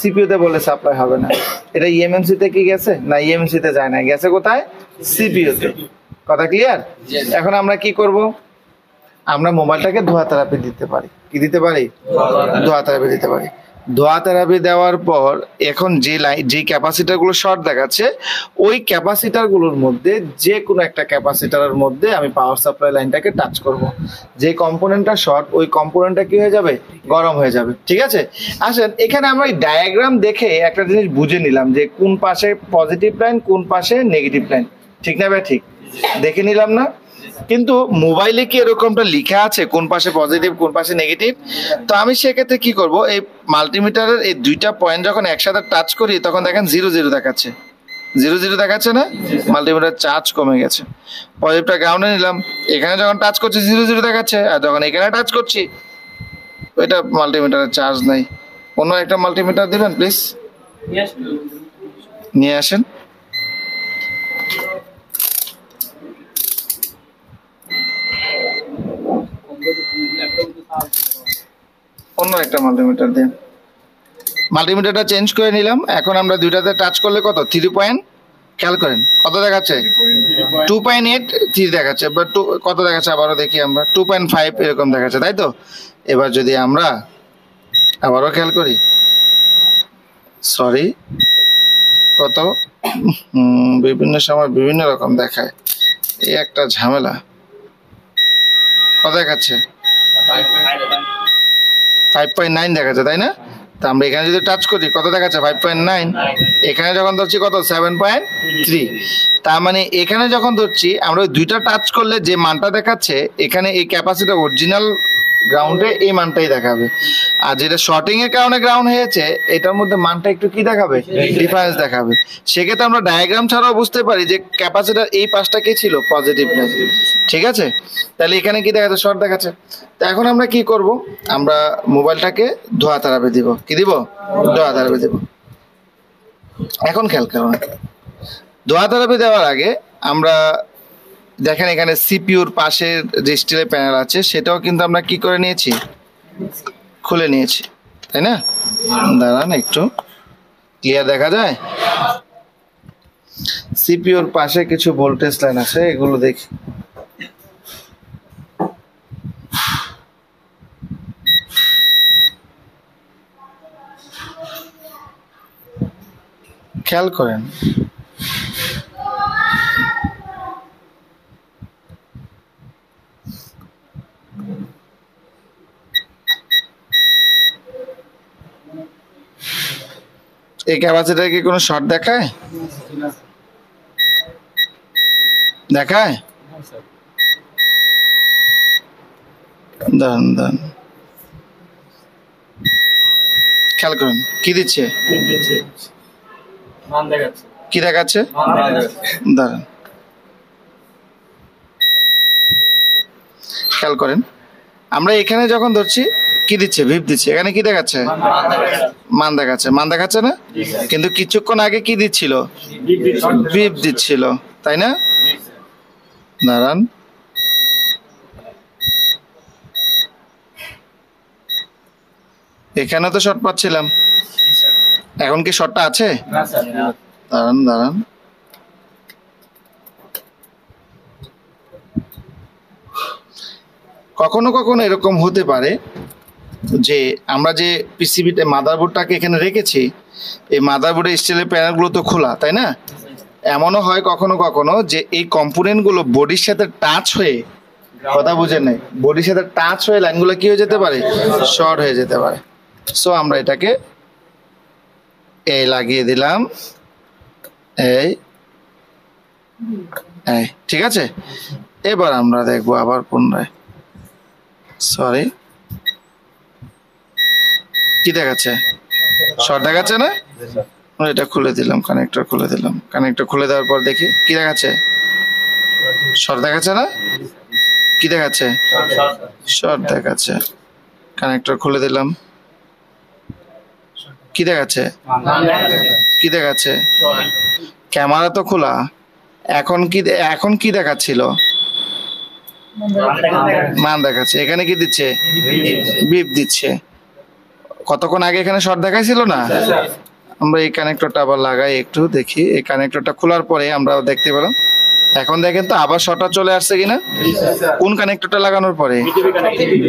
সিপিইউতে বললে সাপ্লাই হবে না। এটা ইএমএমসি তে কি গেছে? না, ইএমএমসি তে যায় না, গেছে কোথায়? সিপিইউতে। কথা ক্লিয়ার? এখন আমরা কি করব? আমরা মোবাইলটাকে ধোয়া থেরাপি দিতে পারি। কি দিতে পারি? ধোয়া থেরাপি দিতে পারি। ধোয়া থেরাপি দেওয়ার পর এখন যে ক্যাপাসিটারগুলো শর্ট দেখাচ্ছে, ওই ক্যাপাসিটারগুলোর মধ্যে যে কোনো একটা ক্যাপাসিটারের মধ্যে আমি পাওয়ার সাপ্লাই লাইনটাকে টাচ করব। যে কম্পোনেন্টটা শর্ট, ওই কম্পোনেন্টটা কি হয়ে যাবে? গরম হয়ে যাবে। ঠিক আছে, আসেন এখানে আমরা ডায়াগ্রাম দেখে একটা জিনিস বুঝে নিলাম যে কোন পাশে পজিটিভ লাইন, কোন পাশে নেগেটিভ লাইন। ঠিক না ভাই? ঠিক দেখে নিলাম না? কিন্তু মোবাইলে কি এরকমটা লেখা আছে কোন পাশে পজিটিভ কোন পাশে নেগেটিভ? তো আমি সেক্ষেত্রে কি করব, এই মাল্টিমিটারের এই দুইটা পয়েন্ট যখন একসাথে টাচ করি তখন দেখেন 0 0 দেখাচ্ছে। 0 0 দেখাচ্ছে না? মাল্টিমিটার চার্জ কমে গেছে। পজিটিভটা গ্রাউন্ডে নিলাম, এখানে যখন টাচ করছি 0 0 দেখাচ্ছে, আর যখন এখানে টাচ করছি ওইটা মাল্টিমিটারের চার্জ নাই। অন্য একটা মাল্টিমিটার দিবেন প্লিজ, নিয়ে আসেন। অন্য একটা মাল্টিমিটার দিয়ে মাল্টিমিটারটা চেঞ্জ করে নিলাম। এখন আমরা দুইটাতে টাচ করলে কত? 3 পয়েন্ট, খেয়াল করেন কত দেখাচ্ছে? 2.83 দেখাচ্ছে। বাট কত দেখাচ্ছে আবারও দেখি আমরা, 2.5 এরকম দেখাচ্ছে, তাই তো? এবার যদি আমরা আবারও খেয়াল করি, সরি কত, বিভিন্ন সময় বিভিন্ন রকম দেখায়, এই একটা ঝামেলা। কত দেখাচ্ছে? 5.9 দেখাচ্ছে, তাই না? তা আমরা এখানে যদি টাচ করি কত দেখাচ্ছে? 5.9। এখানে যখন ধরছি কত? 7.3। তার মানে এখানে যখন ধরছি আমরা ওই দুইটা টাচ করলে যে মানটা দেখাচ্ছে এখানে এই ক্যাপাসিটি অরিজিনাল গ্রাউন্ডে এই মানটাই দেখাবে, আর যেটা শর্টিং এর কারণে গ্রাউন্ড হয়েছে এটার মধ্যে মানটা একটু কি দেখাবে? ডিফারেন্স দেখাবে। সেক্ষেত্রে আমরা ডায়াগ্রাম ছাড়াও বুঝতে পারি যে ক্যাপাসিটার এই পাশটা কি ছিল? পজিটিভ। ঠিক আছে, তাহলে এখানে কি দেখাচ্ছে? শর্ট দেখাচ্ছে। তো এখন আমরা কি করব, আমরা মোবাইলটাকে ধোয়া থেরাপি দিব। কি দিব? ধোয়া থেরাপি দিব। এখন খেয়াল করুন, ধোয়া থেরাপি দেওয়ার আগে আমরা দেখেন এখানে সিপিইউর পাশের যে স্টিলের প্যানেল আছে সেটাও কিন্তু আমরা কি করে নিয়েছি? খুলে নিয়েছি, তাই না? দাঁড়ান একটু, ক্লিয়ার দেখা যায়? সিপিইউর পাশে কিছু ভোল্টেজ লাইন আছে, এগুলো দেখি। খেয়াল করেন, এই ক্যাপাসিটারে কি কোনো শর্ট দেখায়? দেখায়? দাঁড়ান দাঁড়ান, খেয়াল করুন কি দিচ্ছে? কি দেখাচ্ছে? দাঁড়ান, খেয়াল করেন, আমরা এখানে যখন ধরছি কি দিচ্ছে? ভিপ দিচ্ছে। এখানে কি দেখাচ্ছে? মান দেখাচ্ছে। মান দেখাচ্ছে না? কিন্তু কিছুক্ষণ আগে কি দিচ্ছিল? ভিপ দিচ্ছিল, তাই না? দাঁড়ান, এখানে তো শর্ট পাচ্ছিলাম, এখন কি শর্টটা আছে? দাঁড়ান দাঁড়ান, কখনো কখনো এরকম হতে পারে যে আমরা যে পিসিবিতে মাদারবোর্ডটাকে এখানে রেখেছি, এই মাদারবোর্ডের স্টিলের প্যানেলগুলো তো খোলা, তাই না? এমনও হয় কখনো কখনো যে এই কম্পোনেন্টগুলো বডির সাথে টাচ হয়ে, কথা বুঝেন নাই, বডির সাথে টাচ হয়ে লাইনগুলো কি হয়ে যেতে পারে? শর্ট হয়ে যেতে পারে। সো আমরা এটাকে এই লাগিয়ে দিলাম, এই এই, ঠিক আছে? এবার আমরা দেখবো আবার পুনরায়, সরি কি দেখাচ্ছে? শর্ট দেখাচ্ছে না? এটা খুলে দিলাম, কানেক্টর খুলে দিলাম। কানেক্টর খুলে দেওয়ার পর দেখি কি দেখাচ্ছে? শর্ট দেখাচ্ছে না? কি দেখাচ্ছে? শর্ট দেখাচ্ছে। কানেক্টর খুলে দিলাম, কি দেখাচ্ছে? কি দেখাচ্ছে? ক্যামেরা তো খোলা, এখন কি দেখাচ্ছিল? মান দেখাচ্ছে। এখানে কি দিচ্ছে? বিপ দিচ্ছে। কতক্ষণ আগে এখানে শর্ট দেখাইছিল না? আমরা এই কানেক্টরটা আবার লাগাই, একটু দেখি। এই কানেক্টরটা খোলার পরে আমরা দেখতে পেলাম এখন দেখেন তো আবার শর্টটা চলে আসছে কিনা। কোন কানেক্টরটা লাগানোর পরে?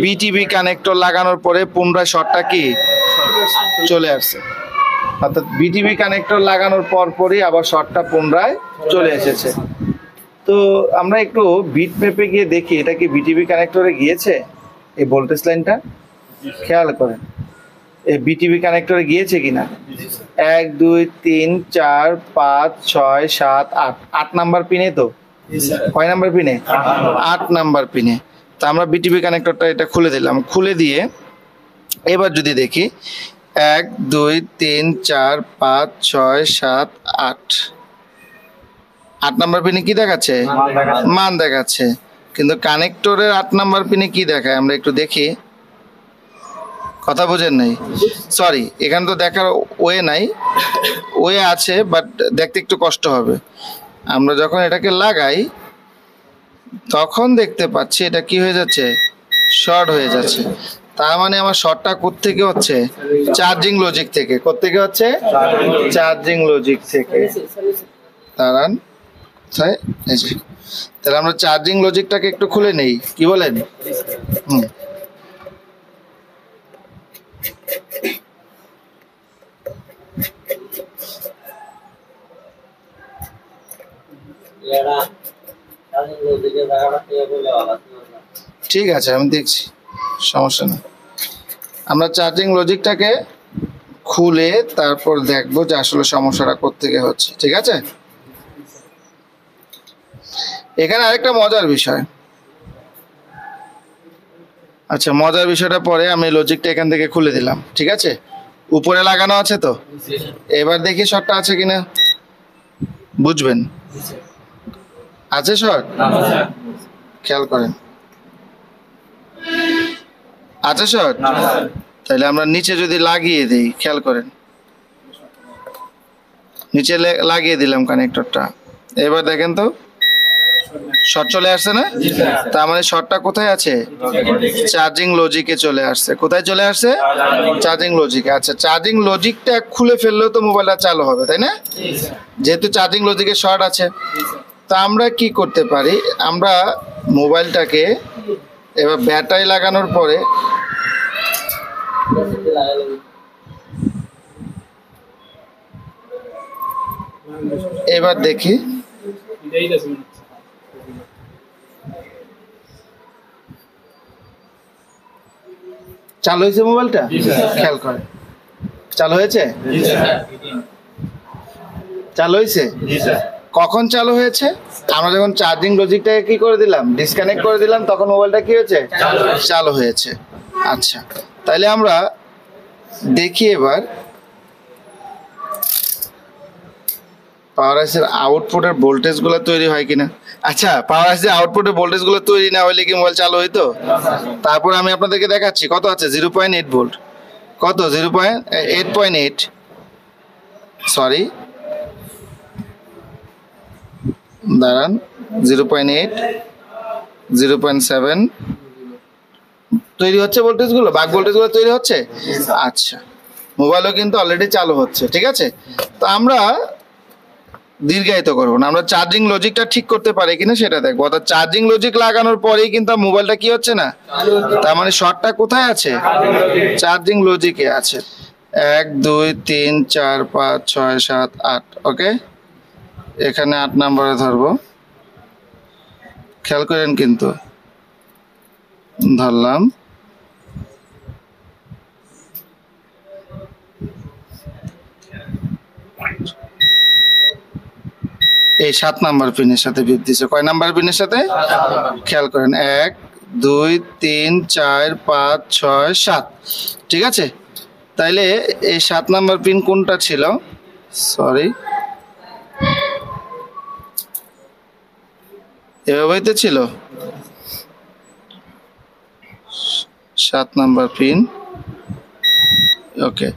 বিটিভি কানেক্টর লাগানোর পরে পুনরায় শর্টটা কি চলে আসছে, অর্থাৎ বিটিভি কানেক্টর লাগানোর পরই আবার শর্টটা পুনরায় চলে এসেছে। তো আমরা একটু বিট ম্যাপে গিয়ে দেখি এটা কি বিটিভি কানেক্টরে গিয়েছে, এই ভোল্টেজ লাইনটা খেয়াল করেন এই বিটিভি কানেক্টরে গিয়েছে কিনা। 1 2 3 4 5 6 7 8, 8 নাম্বার পিনে তো, কয় নাম্বার পিনে? 8 নাম্বার পিনে। তো আমরা বিটিভি কানেক্টরটা এটা খুলে দিলাম, খুলে দিয়ে এবার যদি দেখি 1 2 3 4 5 6 7 8, 8 নাম্বার পিনে কি দেখাচ্ছে? মান দেখাচ্ছে। কিন্তু কানেক্টরের 8 নাম্বার পিনে কি দেখায় আমরা একটু দেখি। কথা বোঝেন নাই? সরি, এখানে তো দেখার ওয়ে নাই, ওয়ে আছে বাট দেখতে একটু কষ্ট হবে। আমরা যখন এটাকে লাগাই তখন দেখতে পাচ্ছি এটা কি হয়ে যাচ্ছে, শর্ট হয়ে যাচ্ছে। তার মানে আমার শর্টটা কোত্থেকে হচ্ছে? চার্জিং লজিক থেকে। কোত্থেকে হচ্ছে? চার্জিং লজিক থেকে। দাঁড়ান, তাহলে আমরা চার্জিং লজিকটাকে একটু খুলে নেই, কি বলেন? ঠিক আছে, আমি দেখছি, সমস্যা নেই। আমরা চার্জিং লজিকটাকে খুলে তারপর দেখবো যে আসলে সমস্যাটা কোত্থেকে হচ্ছে। ঠিক আছে, এখানে আরেকটা মজার বিষয়। আচ্ছা, মজার বিষয়টা পরে, আমি লজিকটা এখান থেকে খুলে দিলাম। ঠিক আছে, উপরে লাগানো আছে তো, এবার দেখি শর্টটা আছে কিনা, বুঝবেন। আছে শর্ট? খেয়াল করেন, আছে শর্ট। তাহলে আমরা নিচে যদি লাগিয়ে দিই, খেয়াল করেন, নিচে লাগিয়ে দিলাম কানেক্টরটা, এবার দেখেন তো শর্ট চলে আসছে না? তার মানে শর্টটা কোথায় আছে? চার্জিং লজিকে চলে আসছে। কোথায় চলে আসছে? চার্জিং লজিকে। আচ্ছা, চার্জিং লজিকটা খুলে ফেললেও তো মোবাইলটা চালু হবে, তাই না? যেহেতু চার্জিং লজিকে শর্ট আছে, তা আমরা কি করতে পারি, আমরা মোবাইলটাকে এবার ব্যাটারি লাগানোর পরে এবার দেখি চালু হয়েছে মোবাইলটা। খেয়াল করে, চালু হয়েছে? চালু হয়েছে। কখন চালু হয়েছে? আমরা যখন চার্জিং লজিকটাকে কি করে দিলাম, ডিসকানেক্ট করে দিলাম, তখন মোবাইলটা কি হয়েছে? চালু হয়েছে। আচ্ছা, তাহলে আমরা দেখি এবার পাওয়ার আইসির আউটপুটের ভোল্টেজ গুলো তৈরি হয় কিনা। আচ্ছা, পাওয়ার আইসির আউটপুটের ভোল্টেজ গুলো তৈরি না হলে কি মোবাইল চালু হইতো? তারপর আমি আপনাদেরকে দেখাচ্ছি কত আছে, 0.8 ভোল্ট। কত? 0.8.8, সরি দাঁড়ান, 0.8, 0.7 তৈরি হচ্ছে ভোল্টেজ গুলো, বাক ভোল্টেজ গুলো তৈরি হচ্ছে। আচ্ছা, মোবাইলও কিন্তু অলরেডি চালু হচ্ছে। ঠিক আছে, তো আমরা দীর্ঘায়িত করবো না, আমরা চার্জিং লজিকটা ঠিক করতে পারি কিনা সেটা দেখবো। অর্থাৎ চার্জিং লজিক লাগানোর পরেই কিন্তু মোবাইলটা কি হচ্ছে না, তার মানে শর্টটা কোথায় আছে? চার্জিং লজিকে আছে। 1 2 3 4 5 6 7 8, ওকে, এখানে 8 নম্বরে ধরবো। খেয়াল করেন, কিন্তু ধরলাম, এই 7 নাম্বার পিনের সাথে বিপ দিছে। কয় নাম্বার পিনের সাথে? খেয়াল করেন, 1 2 3 4 5 6 7। ঠিক আছে, তাইলে এই 7 নাম্বার পিন কোনটা ছিল? সরি, এভাবেই তো ছিল, 7 নাম্বার পিন। ওকে,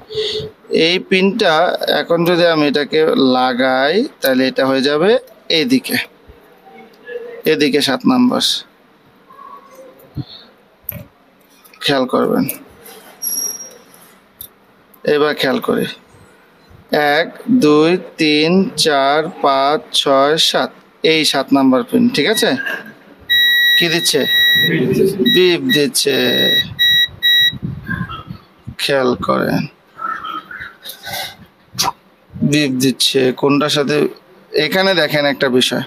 এই পিনটা এখন যদি আমি এটাকে লাগাই তাহলে এটা হয়ে যাবে এইদিকে, এদিকে 7 নাম্বার। খেয়াল করবেন, এবার খেয়াল করি, 1 2 3 4 5 6 7। এই 7 নাম্বার পিন, ঠিক আছে? কি দিচ্ছে? বিপ দিচ্ছে, খেয়াল করেন, বিপ দিচ্ছে। কোনটার সাথে? এখানে দেখেন একটা বিষয়,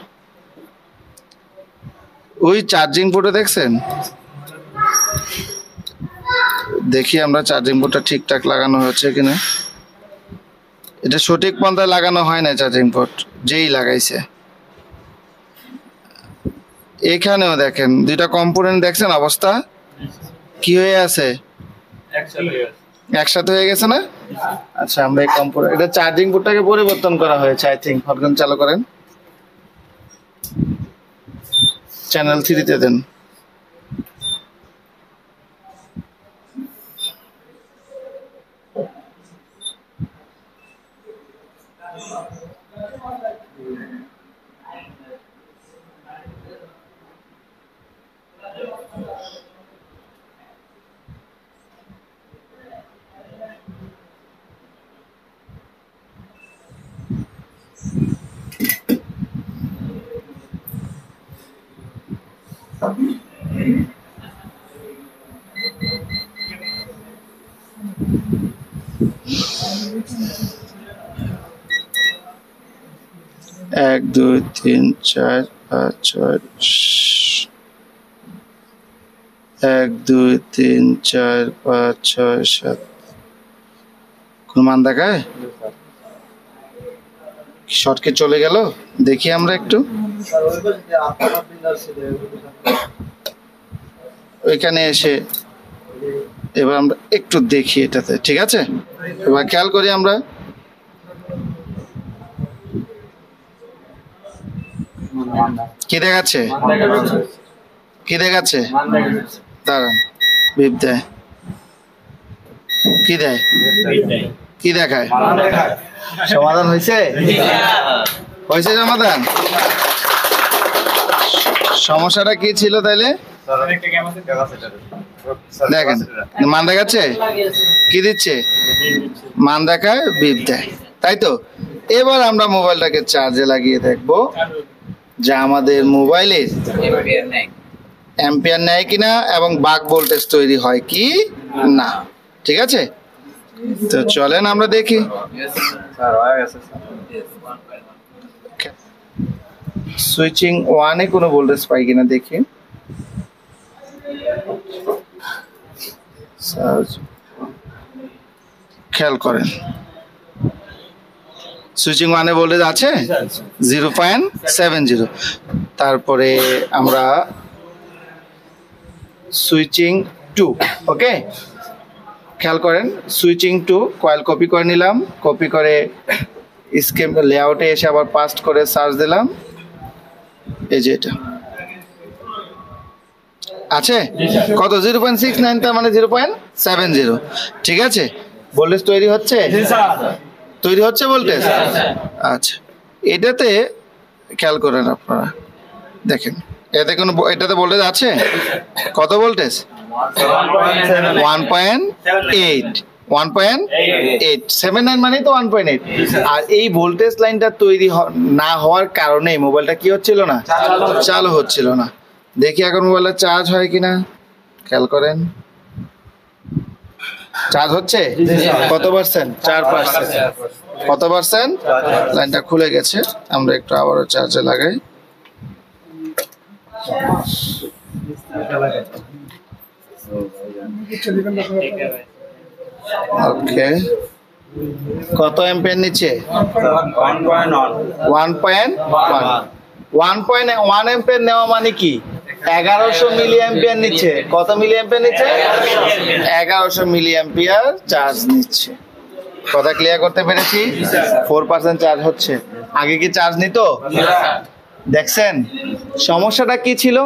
ওই চার্জিং পোর্টে দেখছেন? দেখি আমরা চার্জিং পোর্টটা ঠিকঠাক লাগানো হয়েছে কিনা। এটা সঠিক পন্থায় লাগানো হয় না চার্জিং পোর্ট, যেই লাগাইছে। এখানেও দেখেন দুইটা কম্পোনেন্ট, দেখছেন অবস্থা কি হয়ে আছে? একসাথে হয়ে গেছে না? আচ্ছা, আমরা এই কম্পোনেন্ট, এটা চার্জিং পোর্টটাকে পরিবর্তন করা হয়েছে আই থিঙ্ক। হটগান চালু করেন, চ্যানেল 3-তে দেন। এক, দুই, তিন, চার, পাঁচ, ছয়। 1, 2, 3, 4, 5, 6, 7। কোন মান দেখায়? শর্টকে চলে গেল, দেখি আমরা একটু। ওইখানে এসে এবার আমরা একটু দেখি এটাতে, ঠিক আছে? এবার খেয়াল করি আমরা। কি দেখাচ্ছে? কি দেখাচ্ছে? দাঁড়ান, বিপ দেয়। কি দেয়? কি দেখায়? সমাধান হয়েছে? হয়েছে সমাধান? সমস্যাটা কি ছিল তাইলে? দেখেন মান দেখাচ্ছে, কি দিচ্ছে? মান দেখায়, বিপ দেয়, তাই তো? এবার আমরা মোবাইলটাকে চার্জে লাগিয়ে দেখবো যে আমাদের মোবাইলে অ্যাম্পিয়ার নেয় কিনা এবং বাক ভোল্টেজ তৈরি হয় কি না, ঠিক আছে? তো চলেন আমরা দেখি। সুইচিং 1-এ কোনো ভোল্টেজ পাই কিনা দেখি। খেয়াল করেন, সুইচিং 1-এ ভোল্টেজ আছে 0.70। তারপরে আমরা সুইচিং 2, ওকে, খেয়াল করেন, সুইচিং 2 কয়েল কপি করে নিলাম, কপি করে স্কেম লেআউটে এসে আবার পাস্ট করে সার্চ দিলাম। এই যে এটা আছে কত? 0.69, তার মানে 0.70, ঠিক আছে? ভোল্টেজ তৈরি হচ্ছে, তৈরি হচ্ছে ভোল্টেজ। আচ্ছা, এটাতে খেয়াল করেন আপনারা, দেখেন এতে কোনো, এটাতে ভোল্টেজ আছে কত ভোল্টেজ? 1.8, 1.879 মানে তো 1.8। আর এই ভোল্টেজ লাইনটা তৈরি না হওয়ার কারণে মোবাইলটা কি হচ্ছিল না? চালু হচ্ছিল না। দেখি এখন মোবাইলটা চার্জ হয় কিনা, খেয়াল করেন। চার্জ হচ্ছে কত পার্সেন্ট? 4%। কত পার্সেন্ট? লাইনটা খুলে গেছে, আমরা একটু আবারও চার্জে লাগাই। ওকে, কত অ্যাম্পিয়ার নিচ্ছে? 1.1 অ্যাম্পিয়ার নেওয়া মানে কি? 1100 মিলি অ্যাম্পিয়ার নিচ্ছে। কত মিলি অ্যাম্পিয়ার নিচ্ছে? 1100 মিলি অ্যাম্পিয়ার চার্জ নিচ্ছে। কথা ক্লিয়ার করতে পেরেছি? 4% চার্জ হচ্ছে। আগে কি চার্জ নিত? দেখছেন সমস্যাটা কি ছিল?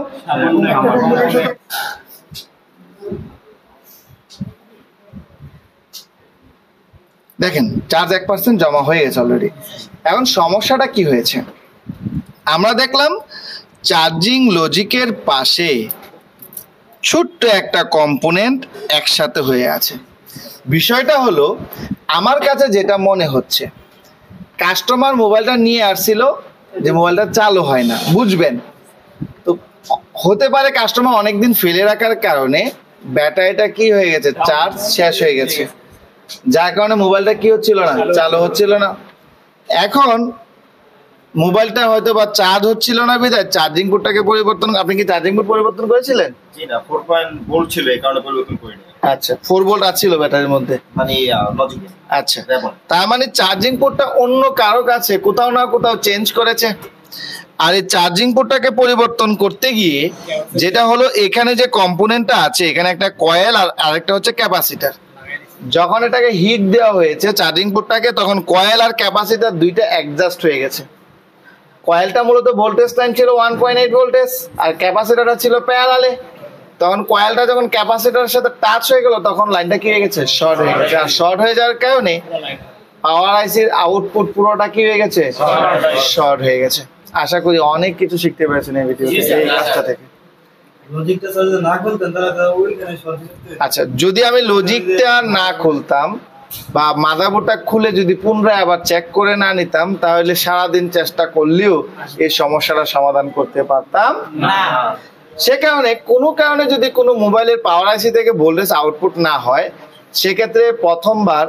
দেখেন চার্জ 1% জমা হয়ে গেছে অলরেডি। এখন সমস্যাটা কি হয়েছে? আমরা দেখলাম চার্জিং লজিকের পাশে ছোট্ট একটা কম্পোনেন্ট একসাথে হয়ে আছে। বিষয়টা হলো, আমার কাছে যেটা মনে হচ্ছে, কাস্টমার মোবাইলটা নিয়ে আসছিল যে মোবাইলটা চালু হয় না, বুঝবেন। তো হতে পারে কাস্টমার অনেকদিন ফেলে রাখার কারণে ব্যাটারিটা কি হয়ে গেছে, চার্জ শেষ হয়ে গেছে, যার কারণে মোবাইলটা কি হচ্ছিল না, চালু হচ্ছিল না। এখন মোবাইলটা হয়তো বা চার্জ হচ্ছিল না বিধায় চার্জিং পোর্টটাকে পরিবর্তন, আপনি কি চার্জিং পোর্ট পরিবর্তন করেছিলেন? জি না, 4 ভোল্ট ছিল, এই কারণে পরিবর্তন করিনি। আচ্ছা, 4 ভোল্ট আছিল ব্যাটারির মধ্যে, মানে লজিক। আচ্ছা, তার মানে চার্জিং পোর্টটা অন্য কারো কাছে কোথাও না কোথাও চেঞ্জ করেছে। আর এই চার্জিং পোর্টটাকে পরিবর্তন করতে গিয়ে যেটা হলো, এখানে যে কম্পোনেন্টটা আছে, এখানে একটা কয়েল আর আরেকটা হচ্ছে ক্যাপাসিটার। যখন এটাকে হিট দেওয়া হয়েছে চার্জিং পোর্টটাকে, তখন কয়েল আর ক্যাপাসিটার দুইটা অ্যাডজাস্ট হয়ে গেছে। কয়েলটা মূলত ভোল্টেজ লাইন ছিল 1.8 ভোল্টেজ, আর ক্যাপাসিটারটা ছিল প্যারালালে। তখন কয়েলটা যখন ক্যাপাসিটারের সাথে টাচ হয়ে গেল, তখন লাইনটা কি হয়ে গেছে, শর্ট হয়ে গেছে। আর শর্ট হয়ে যাওয়ার কারণে পাওয়ার আইসির আউটপুট পুরোটা কি হয়ে গেছে, শর্ট হয়ে গেছে। আশা করি অনেক কিছু শিখতে পেরেছেন এই ভিডিওতে, এই কাজটা থেকে। আচ্ছা, যদি আমি লজিকটা না খুলতাম বা মাদারবোর্ডটা খুলে যদি পুনরায় আবার চেক করে না নিতাম, তাহলে সারাদিন চেষ্টা করলেও এই সমস্যাটা সমাধান করতে পারতাম না। সে কারণে কোনো কারণে যদি কোনো মোবাইলের পাওয়ার আইসি থেকে ভোল্টেজ আউটপুট না হয়, সেক্ষেত্রে প্রথমবার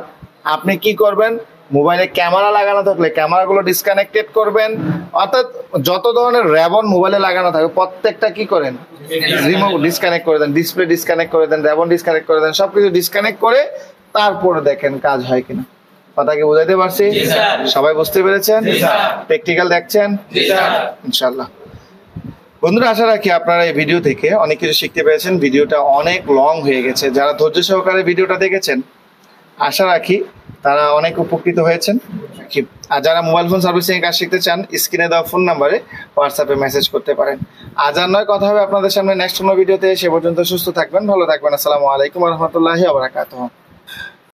আপনি কি করবেন, মোবাইলে ক্যামেরা লাগানো থাকলে ক্যামেরাগুলো ডিসকানেক্টেড করবেন। অর্থাৎ যত ধরনের র্যাবন মোবাইলে লাগানো থাকে প্রত্যেকটা কি করেন, রিমুভ, ডিসকানেক্ট করে দেন, ডিসপ্লে ডিসকানেক্ট করে দেন, র্যাবন ডিসকানেক্ট করে দেন, সবকিছু ডিসকানেক্ট করে তারপরে দেখেন কাজ হয় কিনা। কথা কি বুঝাইতে পারছি? সবাই বুঝতে পেরেছেন? প্র্যাকটিক্যাল দেখছেন ইনশাআল্লাহ। বন্ধুরা, আশা রাখি আপনারা এই ভিডিও থেকে অনেক কিছু শিখতে পেরেছেন। ভিডিওটা অনেক লং হয়ে গেছে, যারা ধৈর্য সহকারে ভিডিওটা দেখেছেন আশা রাখি তারা অনেক উপকৃত হয়েছেন। আর যারা মোবাইল ফোন সার্ভিসিং এর কাজ শিখতে চান, স্ক্রিনে দেওয়া ফোন নাম্বারে হোয়াটসঅ্যাপে মেসেজ করতে পারেন। আজ আর নয়, কথা হবে আপনাদের সামনে নেক্সট কোনো ভিডিওতে। সে পর্যন্ত সুস্থ থাকবেন, ভালো থাকবেন। আসসালামু আলাইকুম ওয়া রাহমাতুল্লাহি ওয়া বারাকাতুহু।